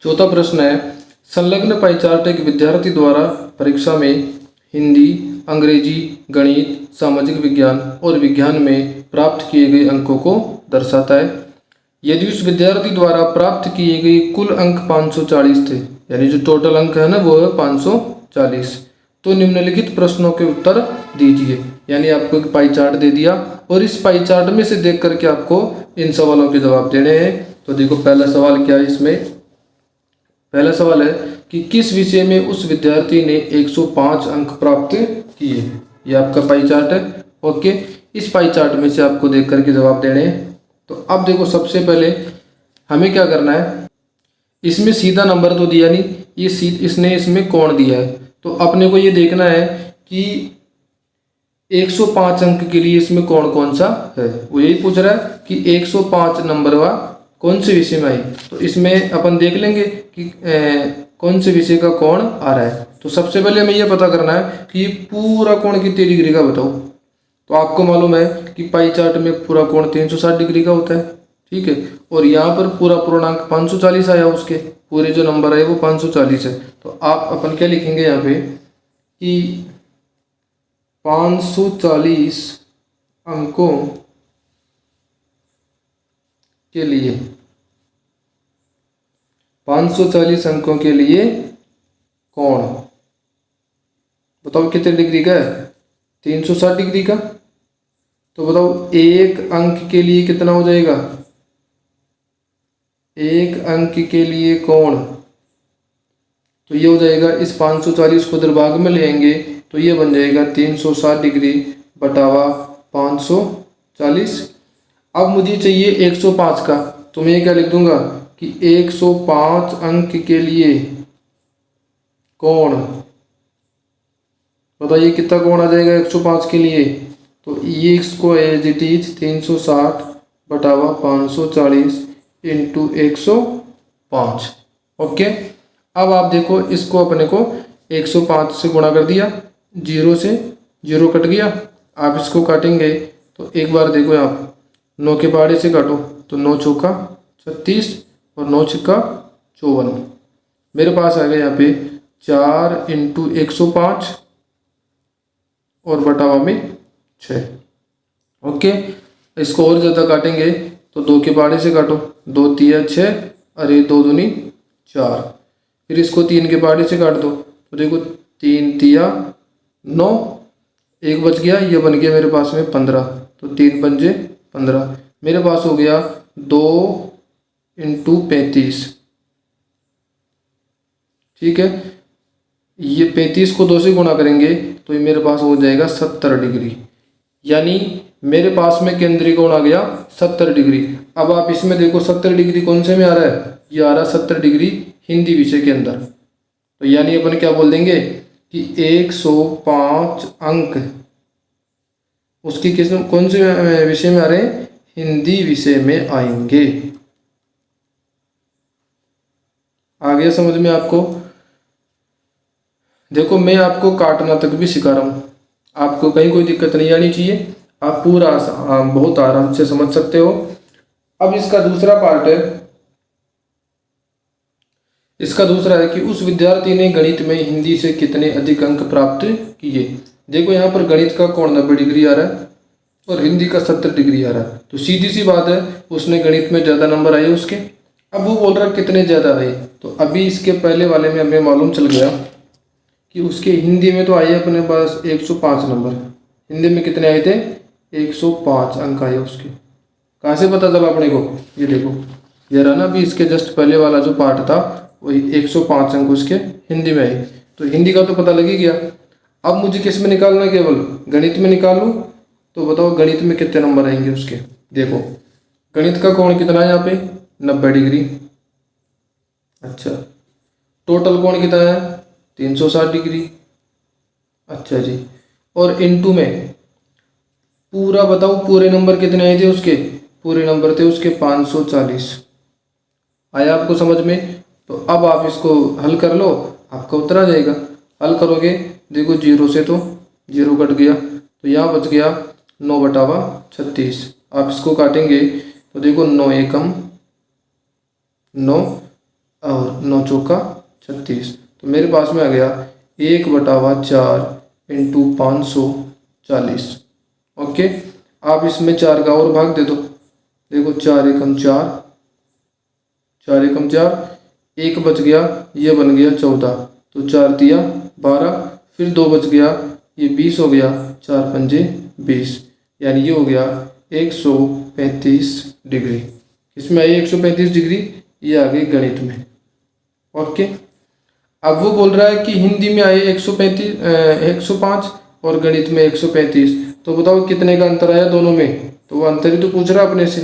चौथा प्रश्न है, संलग्न पाई चार्ट एक विद्यार्थी द्वारा परीक्षा में हिंदी, अंग्रेजी, गणित, सामाजिक विज्ञान और विज्ञान में प्राप्त किए गए अंकों को दर्शाता है। यदि उस विद्यार्थी द्वारा प्राप्त किए गए कुल अंक 540 थे, यानी जो टोटल अंक है ना वो है 540, तो निम्नलिखित प्रश्नों के उत्तर दीजिए। यानी आपको एक पाई चार्ट दे दिया, और इस पाई चार्ट में से देख करके आपको इन सवालों के जवाब देने हैं। तो देखो पहला सवाल क्या है, इसमें पहला सवाल है कि किस विषय में उस विद्यार्थी ने 105 अंक प्राप्त किए। ये आपका पाई चार्ट है। ओके, इस पाई चार्ट में से आपको देख करके जवाब देने हैं। तो अब देखो सबसे पहले हमें क्या करना है, इसमें सीधा नंबर तो दिया नहीं, इसने इसमें कोण दिया है। तो अपने को ये देखना है कि 105 अंक के लिए इसमें कौन कौन सा है, वो यही पूछ रहा है कि 105 नंबर वा कौन से विषय में आई। तो इसमें अपन देख लेंगे कि कौन से विषय का कोण आ रहा है। तो सबसे पहले हमें यह पता करना है कि ये पूरा कोण कितनी डिग्री का बताओ। तो आपको मालूम है कि पाई चार्ट में पूरा कोण 360 डिग्री का होता है, ठीक है। और यहाँ पर पूरा पूर्णांक 540 आया, उसके पूरे जो नंबर है वो 540 है। तो आप अपन क्या लिखेंगे यहाँ पे कि 540 अंकों के लिए 540 अंकों के लिए कोण बताओ कितने डिग्री का है, 360 डिग्री का। तो बताओ एक अंक के लिए कितना हो जाएगा, एक अंक के लिए कोण, तो ये हो जाएगा इस 540 को दरभाग में ले आएंगे तो ये बन जाएगा 360 डिग्री बटावा 540। अब मुझे चाहिए 105 का, तो मैं क्या लिख दूंगा कि 105 अंक के लिए कोण, बताइए कितना कोण आ जाएगा 105 के लिए। तो ये इसको एज इट इज 360 बटावा 540 इंटू 105। ओके, अब आप देखो इसको अपने को 105 से गुणा कर दिया, 0 से 0 कट गया। आप इसको काटेंगे तो एक बार देखो आप 9 के पहाड़े से काटो तो 9 चौका 36 और 9 छक्का 54। मेरे पास आ गया यहाँ पे 4 इंटू 105 और बटावा में 6। ओके, इसको और ज़्यादा काटेंगे तो 2 के पहाड़े से काटो, 2 तिया 6, अरे 2 दूनी 4। फिर इसको 3 के पहाड़े से काट दो तो देखो 3 तिया 9, एक बच गया, ये बन गया मेरे पास में 15। तो 3 पंजे 15, मेरे पास हो गया 2 इंटू 35, ठीक है। ये 35 को 2 से गुणा करेंगे तो ये मेरे पास हो जाएगा 70 डिग्री, यानी मेरे पास में केंद्रीय कोण आ गया 70 डिग्री। अब आप इसमें देखो 70 डिग्री कौन से में आ रहा है, ये आ रहा है 70 डिग्री हिंदी विषय के अंदर। तो यानी अपन क्या बोल देंगे कि 105 अंक उसकी किस कौन से विषय में आ रहे हैं, हिंदी विषय में आएंगे। आ गया समझ में आपको। देखो मैं आपको काटना तक भी सिखा रहा हूँ, आपको कहीं कोई दिक्कत नहीं आनी चाहिए, आप पूरा बहुत आराम से समझ सकते हो। अब इसका दूसरा पार्ट है, इसका दूसरा है कि उस विद्यार्थी ने गणित में हिंदी से कितने अधिक अंक प्राप्त किए। देखो यहाँ पर गणित का कोण 90 डिग्री आ रहा है और हिंदी का 70 डिग्री आ रहा है, तो सीधी सी बात है उसने गणित में ज़्यादा नंबर आए उसके। अब वो बोल रहा है कितने ज़्यादा आए, तो अभी इसके पहले वाले में हमें मालूम चल गया कि उसके हिंदी में तो आए अपने पास 105 नंबर, हिंदी में कितने आए थे 105 अंक आए उसके। कहाँ से पता चला अपने को, ये देखो ये रहा ना अभी इसके जस्ट पहले वाला जो पार्ट था वही 105 अंक उसके हिंदी में आए, तो हिंदी का तो पता लग ही गया। अब मुझे किस में निकालना है, केवल गणित में निकाल लूँ। तो बताओ गणित में कितने नंबर आएंगे उसके। देखो गणित का कोण कितना है यहाँ पे 90 डिग्री, अच्छा टोटल कोण कितना है 360 डिग्री, अच्छा जी। और इनटू में पूरा बताओ पूरे नंबर कितने आए थे उसके, पूरे नंबर थे उसके 540। आया आपको समझ में। तो अब आप इसको हल कर लो, आपका उत्तर आ जाएगा। हल करोगे देखो 0 से तो 0 कट गया, तो यहाँ बच गया 9 बटावा 36। आप इसको काटेंगे तो देखो 9 एकम 9 और 9 चौका 36, तो मेरे पास में आ गया 1 बटावा 4 इंटू 540। ओके, आप इसमें 4 का और भाग दे दो, देखो 4 एकम 4, 4 एकम 4, 1 बच गया, ये बन गया 14, तो 4 तिया 12, फिर 2 बच गया, ये 20 हो गया, 4 पंजे 20, यानी ये हो गया 135 डिग्री। इसमें आई 135 डिग्री, ये आ गई गणित में। ओके, अब वो बोल रहा है कि हिंदी में आए 105 और गणित में 135, तो बताओ कितने का अंतर आया दोनों में। तो वो अंतर ही तो पूछ रहा है अपने से,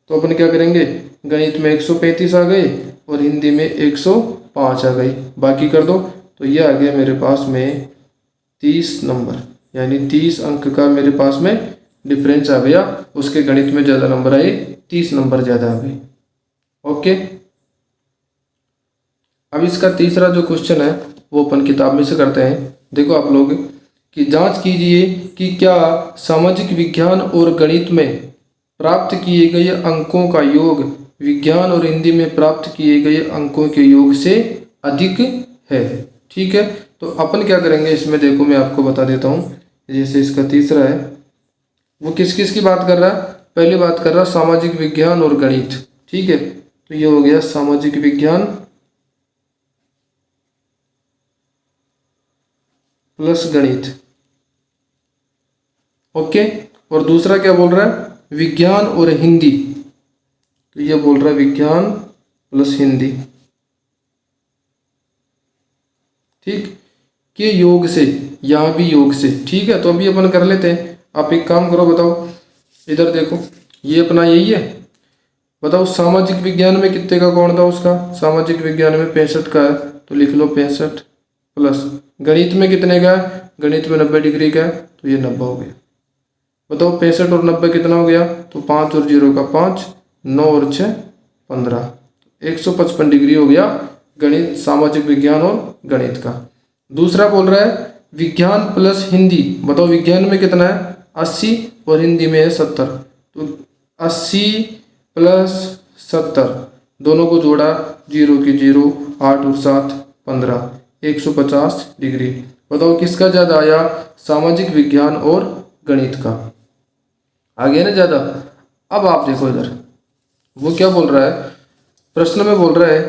तो अपन क्या करेंगे गणित में 135 आ गए और हिंदी में 105 आ गई, बाकी कर दो तो ये आ गया मेरे पास में 30 नंबर। यानी 30 अंक का मेरे पास में डिफरेंस आ गया, उसके गणित में ज़्यादा नंबर आए, 30 नंबर ज़्यादा आ गए। ओके, अब इसका तीसरा जो क्वेश्चन है वो अपन किताब में से करते हैं। देखो आप लोग कि जांच कीजिए कि क्या सामाजिक विज्ञान और गणित में प्राप्त किए गए अंकों का योग विज्ञान और हिंदी में प्राप्त किए गए अंकों के योग से अधिक है। ठीक है, तो अपन क्या करेंगे इसमें, देखो मैं आपको बता देता हूँ। जैसे इसका तीसरा है वो किस किस की बात कर रहा है, पहले बात कर रहा है सामाजिक विज्ञान और गणित। ठीक है, तो ये हो गया सामाजिक विज्ञान प्लस गणित। ओके, और दूसरा क्या बोल रहा है, विज्ञान और हिंदी, तो ये बोल रहा है विज्ञान प्लस हिंदी। ठीक, के योग से, यहाँ भी योग से। ठीक है, तो अभी अपन कर लेते हैं। आप एक काम करो, बताओ इधर देखो, ये अपना यही है, बताओ सामाजिक विज्ञान में कितने का कोण था उसका, सामाजिक विज्ञान में 65 का है, तो लिख लो 65 प्लस गणित में कितने का है, गणित में 90 डिग्री का है, तो ये 90 हो गया। बताओ 65 और 90 कितना हो गया, तो 5 और 0 का 5, 9 और 6 15, 155 डिग्री हो गया गणित, सामाजिक विज्ञान और गणित का। दूसरा बोल रहा है विज्ञान प्लस हिंदी, बताओ विज्ञान में कितना है 80 और हिंदी में है 70, तो 80 प्लस 70 दोनों को जोड़ा, 0 की 0, 8 और 7 15, 150 डिग्री। बताओ किसका ज़्यादा आया, सामाजिक विज्ञान और गणित का आ गया ना ज़्यादा। अब आप देखो इधर वो क्या बोल रहा है, प्रश्न में बोल रहा है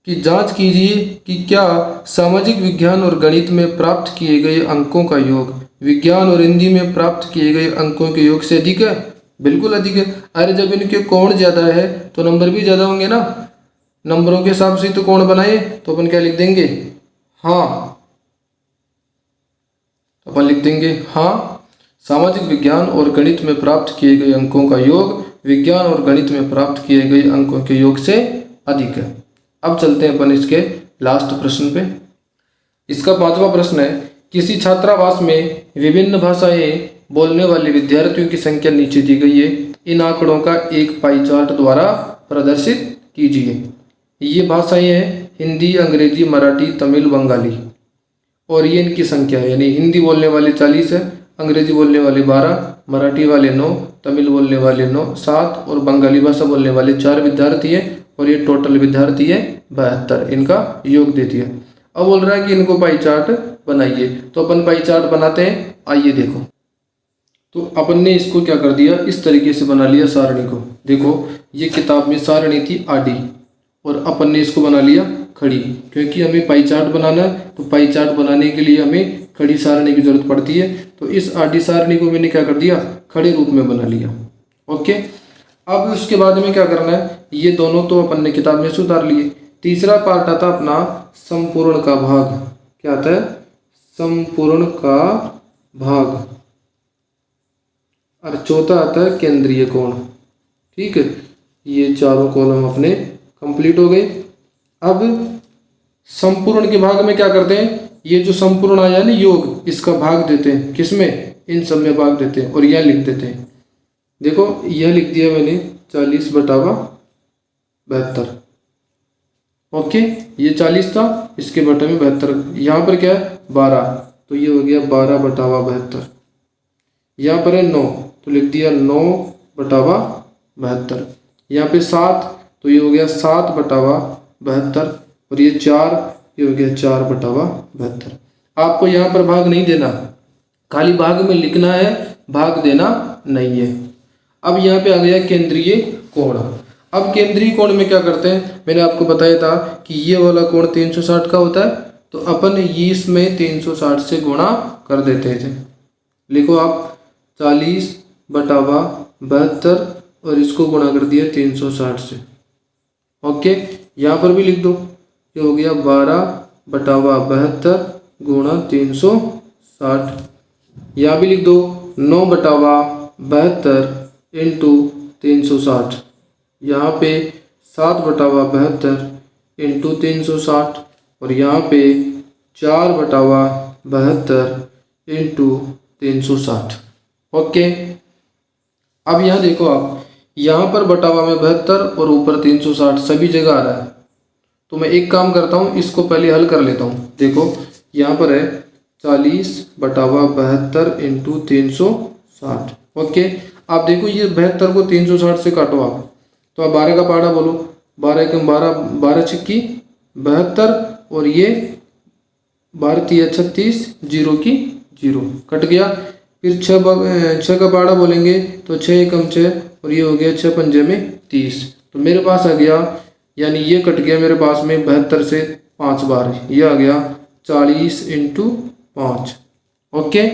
कि जांच कीजिए कि क्या सामाजिक विज्ञान और गणित में प्राप्त किए गए अंकों का योग विज्ञान और हिंदी में प्राप्त किए गए अंकों के योग से अधिक है। बिल्कुल अधिक है। अरे जब इनके कोण ज़्यादा है तो नंबर भी ज़्यादा होंगे ना, नंबरों के हिसाब से तो कोण बनाए, तो अपन क्या लिख देंगे, हाँ, अपन लिख देंगे हाँ, सामाजिक विज्ञान और गणित में प्राप्त किए गए अंकों का योग विज्ञान और गणित में प्राप्त किए गए अंकों के योग से अधिक है। अब चलते हैं अपन इसके लास्ट प्रश्न पे। इसका 5वां प्रश्न है, किसी छात्रावास में विभिन्न भाषाएं बोलने वाले विद्यार्थियों की संख्या नीचे दी गई है, इन आंकड़ों का एक पाई चार्ट द्वारा प्रदर्शित कीजिए। ये भाषाएं हैं हिंदी, अंग्रेजी, मराठी, तमिल, बंगाली, और ये इनकी संख्या है, यानी हिंदी बोलने वाले 40 है, अंग्रेजी बोलने वाले 12, मराठी वाले 9, तमिल बोलने वाले 9 7 और बंगाली भाषा बोलने वाले 4 विद्यार्थी है, और ये टोटल विद्यार्थी है 72, इनका योग देती है। अब बोल रहा है कि इनको पाई चार्ट बनाइए, तो अपन पाई चार्ट बनाते हैं। आइए देखो, तो अपन ने इसको क्या कर दिया, इस तरीके से बना लिया सारणी को। देखो ये किताब में सारणी थी आडी, और अपन ने इसको बना लिया खड़ी, क्योंकि हमें पाई चार्ट बनाना है, तो पाई चार्ट बनाने के लिए हमें खड़ी सारणी की जरूरत पड़ती है। तो इस आडी सारणी को मैंने क्या कर दिया, खड़े रूप में बना लिया। ओके, अब उसके बाद में क्या करना है, ये दोनों तो अपन ने किताब में से उतार लिए। तीसरा पार्ट आता अपना संपूर्ण का भाग, क्या आता है, संपूर्ण का भाग, और चौथा आता है केंद्रीय कोण। ठीक है, ये चारों कॉलम अपने कंप्लीट हो गए। अब संपूर्ण के भाग में क्या करते हैं, ये जो संपूर्ण आया ना योग, इसका भाग देते हैं, किसमें, इन सब में भाग देते हैं, और यह लिख देते हैं। देखो यह लिख दिया मैंने 40/72। ओके, ये 40 था, इसके बटे में 72, यहाँ पर क्या है 12, तो ये हो गया 12/72। यहाँ पर है 9, तो लिख दिया 9/72। यहाँ पे 7, तो ये हो गया 7/72, और ये 4, ये हो गया 4/72। आपको यहाँ पर भाग नहीं देना, खाली भाग में लिखना है, भाग देना नहीं है। अब यहाँ पे आ गया केंद्रीय कोण। अब केंद्रीय कोण में क्या करते हैं, मैंने आपको बताया था कि ये वाला कोण 360 का होता है, तो अपन ये इसमें 360 से गुणा कर देते थे। लिखो आप 40/72 और इसको गुणा कर दिया 360 से। ओके, यहाँ पर भी लिख दो, ये हो गया 12/72 गुणा 360। यहाँ भी लिख दो 9/72 इंटू 360। यहाँ पे 7/72 इंटू 360, और यहाँ पे 4/72 इंटू 360। ओके, अब यहाँ देखो आप, यहाँ पर बटा हुआ में 72 और ऊपर 360 सभी जगह आ रहा है। तो मैं एक काम करता हूँ, इसको पहले हल कर लेता हूँ। देखो यहाँ पर है 40/72 इंटू 360। ओके, आप देखो ये 72 को 360 से काटो आप, तो आप 12 का पहाड़ा बोलो। 12 के 12, 12 छिक्की 72 और ये 12 तिया 36, 0 की 0 कट गया। फिर 6 का पहाड़ा बोलेंगे तो 6 एकम 6 और ये हो गया 6 पंजे में 30। तो मेरे पास आ गया, यानी ये कट गया मेरे पास में 72 से 5 बार, ये आ गया 40 इंटू 5। ओके,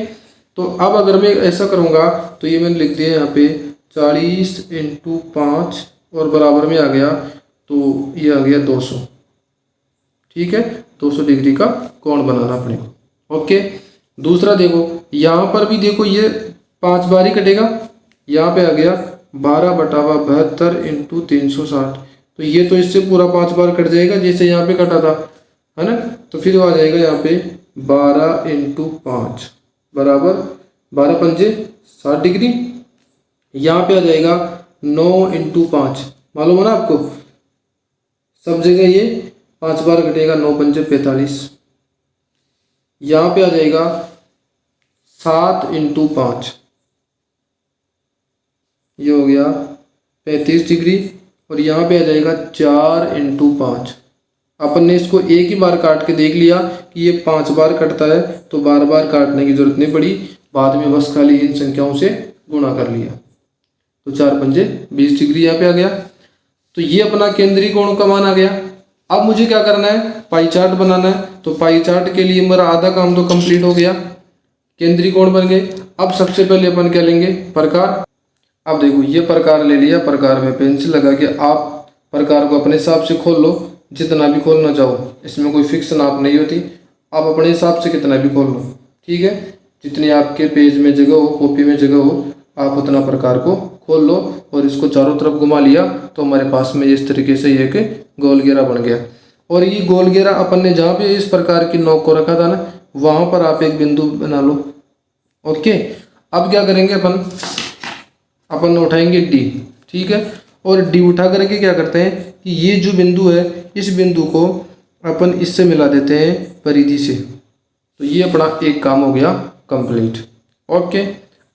तो अब अगर मैं ऐसा करूँगा तो ये मैंने लिख दिया यहाँ पे 40 इंटू 5 और बराबर में आ गया, तो ये आ गया 200। ठीक है, 200 डिग्री का कोण बनाना अपने को। ओके, दूसरा देखो, यहाँ पर भी देखो ये 5 बार ही कटेगा। यहाँ पे आ गया 12/72 इंटू 360, तो ये तो इससे पूरा 5 बार कट जाएगा जैसे यहाँ पे कटा था, है ना। तो फिर आ जाएगा यहाँ पे 12 इंटू 5 बराबर 12 पंजे 60 डिग्री। यहाँ पे आ जाएगा 9 इंटू 5, मालूम है ना आपको, सब जगह ये 5 बार कटेगा। 9 पंजे 45। यहाँ पे आ जाएगा 7 इंटू 5, ये हो गया 35 डिग्री। और यहाँ पे आ जाएगा 4 इंटू 5। अपन ने इसको एक ही बार काट के देख लिया कि ये 5 बार कटता है, तो बार बार काटने की जरूरत नहीं पड़ी, बाद में बस खाली इन संख्याओं से गुणा कर लिया। तो 4 पंजे 20 डिग्री यहाँ पे आ गया। तो ये अपना केंद्रीय कोण का मान आ गया। अब मुझे क्या करना है, पाई चार्ट बनाना है। तो पाई चार्ट के लिए मेरा आधा काम तो कंप्लीट हो गया, केंद्रीय कोण बन गए। अब सबसे पहले अपन क्या लेंगे, प्रकार। अब देखो ये प्रकार ले लिया, प्रकार में पेंसिल लगा के आप प्रकार को अपने हिसाब से खोल लो, जितना भी खोलना चाहो, इसमें कोई फिक्स नाप नहीं होती, आप अपने हिसाब से कितना भी खोल लो। ठीक है, जितनी आपके पेज में जगह हो, कॉपी में जगह हो, आप उतना प्रकार को खोल लो। और इसको चारों तरफ घुमा लिया तो हमारे पास में इस तरीके से एक गोल घेरा बन गया। और ये गोल घेरा अपन ने जहाँ पे इस प्रकार की नोक को रखा था ना, वहाँ पर आप एक बिंदु बना लो। ओके, अब क्या करेंगे अपन उठाएंगे डी। ठीक है, और डी उठा करके क्या करते हैं कि ये जो बिंदु है, इस बिंदु को अपन इससे मिला देते हैं परिधि से। तो ये अपना एक काम हो गया कंप्लीट। ओके,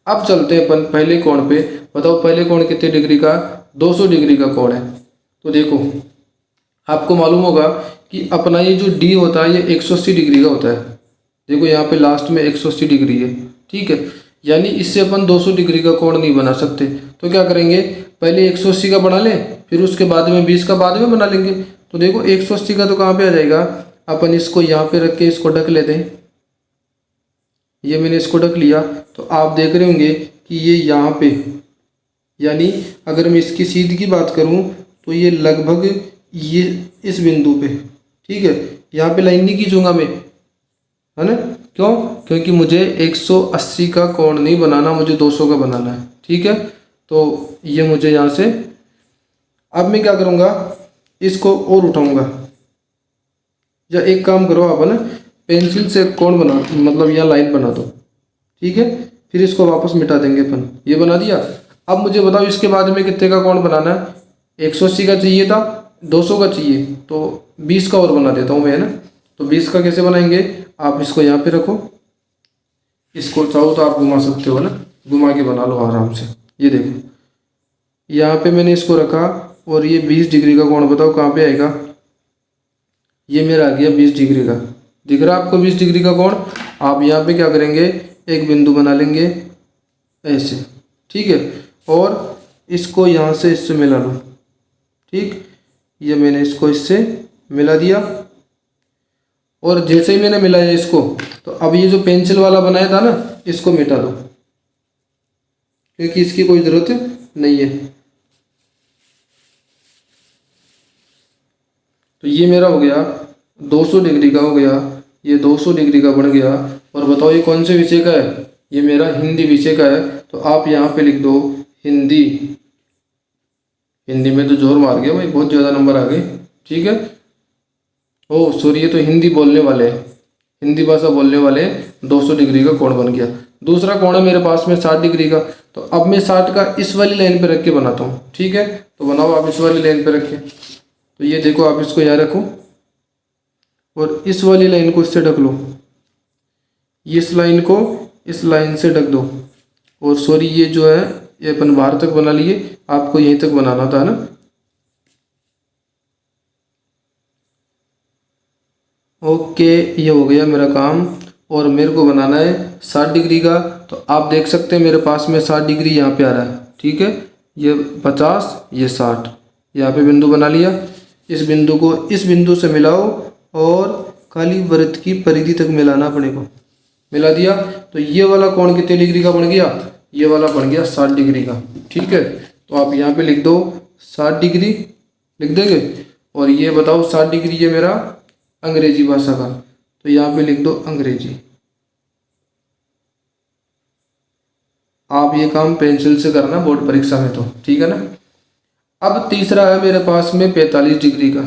अब चलते हैं अपन पहले कोण पे। बताओ पहले कोण कितने डिग्री का, 200 डिग्री का कोण है। तो देखो आपको मालूम होगा कि अपना ये जो डी होता है ये 180 डिग्री का होता है। देखो यहाँ पे लास्ट में 180 डिग्री है। ठीक है, यानी इससे अपन 200 डिग्री का कोण नहीं बना सकते। तो क्या करेंगे, पहले 180 का बना लें, फिर उसके बाद में 20 का बाद में बना लेंगे। तो देखो 180 का तो कहाँ पे आ जाएगा, अपन इसको यहाँ पे रख के इसको ढक लेते हैं। ये मैंने इसको ढक लिया, तो आप देख रहे होंगे कि ये यहाँ पे, यानी अगर मैं इसकी सीध की बात करूँ तो ये लगभग ये इस बिंदु पे। ठीक है, यहाँ पे लाइन नहीं खींचूंगा मैं, है ना। क्यों, क्योंकि मुझे 180 का कोण नहीं बनाना, मुझे 200 का बनाना है। ठीक है, तो ये मुझे यहाँ से, अब मैं क्या करूँगा, इसको और उठाऊंगा। या एक काम करो आप ना, पेंसिल से कोण बना, मतलब यहाँ लाइन बना दो। ठीक है, फिर इसको वापस मिटा देंगे अपन। ये बना दिया। अब मुझे बताओ इसके बाद में कितने का कोण बनाना है। 180 का चाहिए था, 200 का चाहिए, तो 20 का और बना देता हूँ मैं, है ना। तो 20 का कैसे बनाएंगे, आप इसको यहाँ पे रखो, इसको चाहो तो आप घुमा सकते हो ना, घुमा के बना लो आराम से। ये देखो यहाँ पे मैंने इसको रखा और ये 20 डिग्री का कोण, बताओ कहाँ पे आएगा। ये मेरा आ गया 20 डिग्री का। दिख रहा है आपको 20 डिग्री का कोण। आप यहाँ पे क्या करेंगे, एक बिंदु बना लेंगे ऐसे। ठीक है, और इसको यहाँ से इससे मिला लो। ठीक, ये मैंने इसको इससे मिला दिया। और जैसे ही मैंने मिलाया इसको, तो अब ये जो पेंसिल वाला बनाया था ना, इसको मिटा दो, क्योंकि इसकी कोई ज़रूरत नहीं है। तो ये मेरा हो गया 200 डिग्री का हो गया, ये 200 डिग्री का बन गया। और बताओ ये कौन से विषय का है, ये मेरा हिंदी विषय का है। तो आप यहाँ पे लिख दो हिंदी। हिंदी में तो जोर मार गया भाई, बहुत ज़्यादा नंबर आ गए। ठीक है, ओह सॉरी, ये तो हिंदी बोलने वाले हैं, हिंदी भाषा बोलने वाले 200 डिग्री का कोण बन गया। दूसरा कोण है मेरे पास में 60 डिग्री का। तो अब मैं 60 का इस वाली लाइन पे रख के बनाता हूँ, ठीक है। तो बनाओ आप इस वाली लाइन पे रखिए। तो ये देखो आप इसको यहाँ रखो और इस वाली लाइन को इससे ढक लो, इस लाइन को इस लाइन से ढक दो। और सॉरी ये जो है ये अपन बाहर तक बना लिए, आपको यहीं तक बनाना था ना। ओके, ये हो गया मेरा काम और मेरे को बनाना है 60 डिग्री का। तो आप देख सकते हैं मेरे पास में 60 डिग्री यहाँ पे आ रहा है, ठीक है। ये 50, ये 60, यहाँ पे बिंदु बना लिया। इस बिंदु को इस बिंदु से मिलाओ और खाली वृत्त की परिधि तक मिलाना अपने को। मिला दिया तो ये वाला कोण कितने डिग्री का बन गया, ये वाला बन गया 60 डिग्री का, ठीक है। तो आप यहाँ पे लिख दो 60 डिग्री, लिख देंगे। और ये बताओ 60 डिग्री ये मेरा अंग्रेजी भाषा का, तो यहाँ पे लिख दो अंग्रेजी। आप ये काम पेंसिल से करना बोर्ड परीक्षा में, तो ठीक है ना। अब तीसरा है मेरे पास में 45 डिग्री का।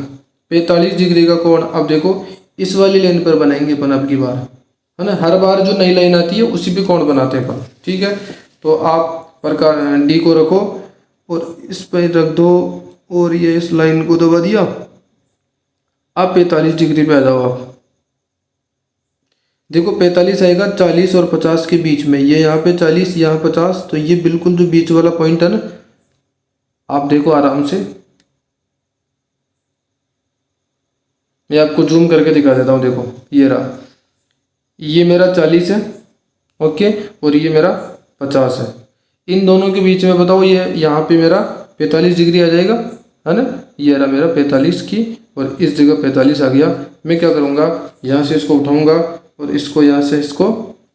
45 डिग्री का कोण अब देखो इस वाली लाइन पर बनाएंगे अपन अब की बार, है ना। हर बार जो नई लाइन आती है उसी पे कोण बनाते हैं अपन, ठीक है। तो आप प्रकार डी को रखो और इस पर रख दो और ये इस लाइन को दबा दिया। अब 45 डिग्री पे आ जाओ आप। देखो 45 आएगा 40 और 50 के बीच में, ये यहाँ पे 40 यहाँ 50, तो ये बिल्कुल जो बीच वाला पॉइंट है ना, आप देखो आराम से, मैं आपको जूम करके दिखा देता हूँ। देखो ये रहा, ये मेरा 40 है, ओके, और ये मेरा 50 है। इन दोनों के बीच में बताओ ये यहाँ पे मेरा 45 डिग्री आ जाएगा, है ना। ये रहा मेरा 45 की और इस जगह 45 आ गया। मैं क्या करूँगा, यहाँ से इसको उठाऊँगा और इसको यहाँ से इसको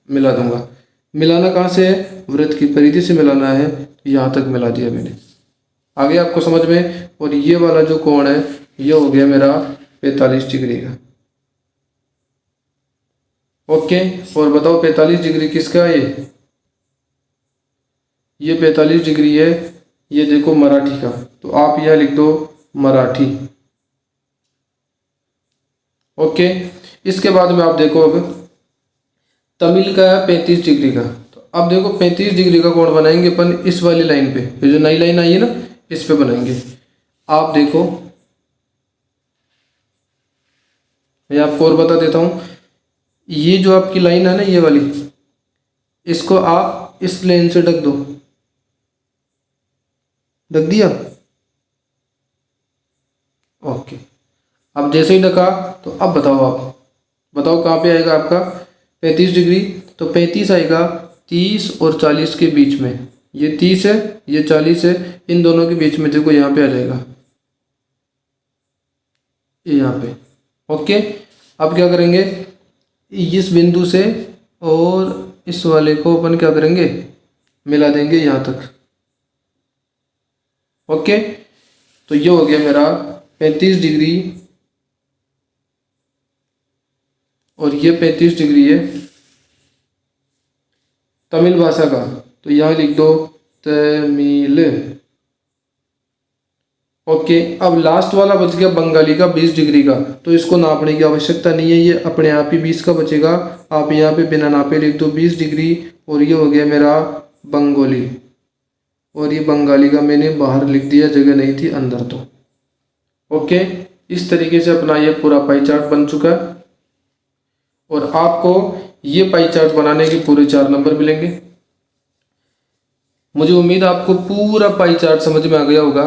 मिला दूंगा। मिलाना कहाँ से है, वृत्त की परिधि से मिलाना है, यहाँ तक मिला दिया मैंने। आगे आपको समझ में। और ये वाला जो कोण है ये हो गया मेरा 45 डिग्री का, ओके। और बताओ 45 डिग्री किसका है, ये 45 डिग्री है, ये देखो मराठी का। तो आप यह लिख दो मराठी, ओके। इसके बाद में आप देखो अब तमिल का है 35 डिग्री का। तो अब देखो 35 डिग्री का कोण बनाएंगे अपन इस वाली लाइन पे, ये जो नई लाइन आई है ना, इस पे बनाएंगे। आप देखो मैं आपको और बता देता हूँ, ये जो आपकी लाइन है ना ये वाली, इसको आप इस लाइन से ढक दो। ढक दिया, ओके। अब जैसे ही ढका तो अब बताओ, आप बताओ कहाँ पे आएगा आपका 35 डिग्री। तो 35 आएगा 30 और 40 के बीच में, ये 30 है ये 40 है, इन दोनों के बीच में देखो यहाँ पे आ जाएगा, ये यहाँ पे, ओके। अब क्या करेंगे, इस बिंदु से और इस वाले को अपन क्या करेंगे, मिला देंगे यहाँ तक, ओके। तो ये हो गया मेरा 35 डिग्री और ये 35 डिग्री है तमिल भाषा का। तो यहाँ लिख दो तमिल, ओके। अब लास्ट वाला बच गया बंगाली का 20 डिग्री का। तो इसको नापने की आवश्यकता नहीं है, ये अपने आप ही 20 का बचेगा। आप यहाँ पे बिना नापे लिख दो 20 डिग्री और ये हो गया मेरा बंगाली। और ये बंगाली का मैंने बाहर लिख दिया, जगह नहीं थी अंदर, तो ओके। इस तरीके से अपना ये पूरा पाई चार्ट बन चुका है। और आपको ये पाई चार्ट बनाने के पूरे 4 नंबर मिलेंगे। मुझे उम्मीद है आपको पूरा पाई चार्ट समझ में आ गया होगा।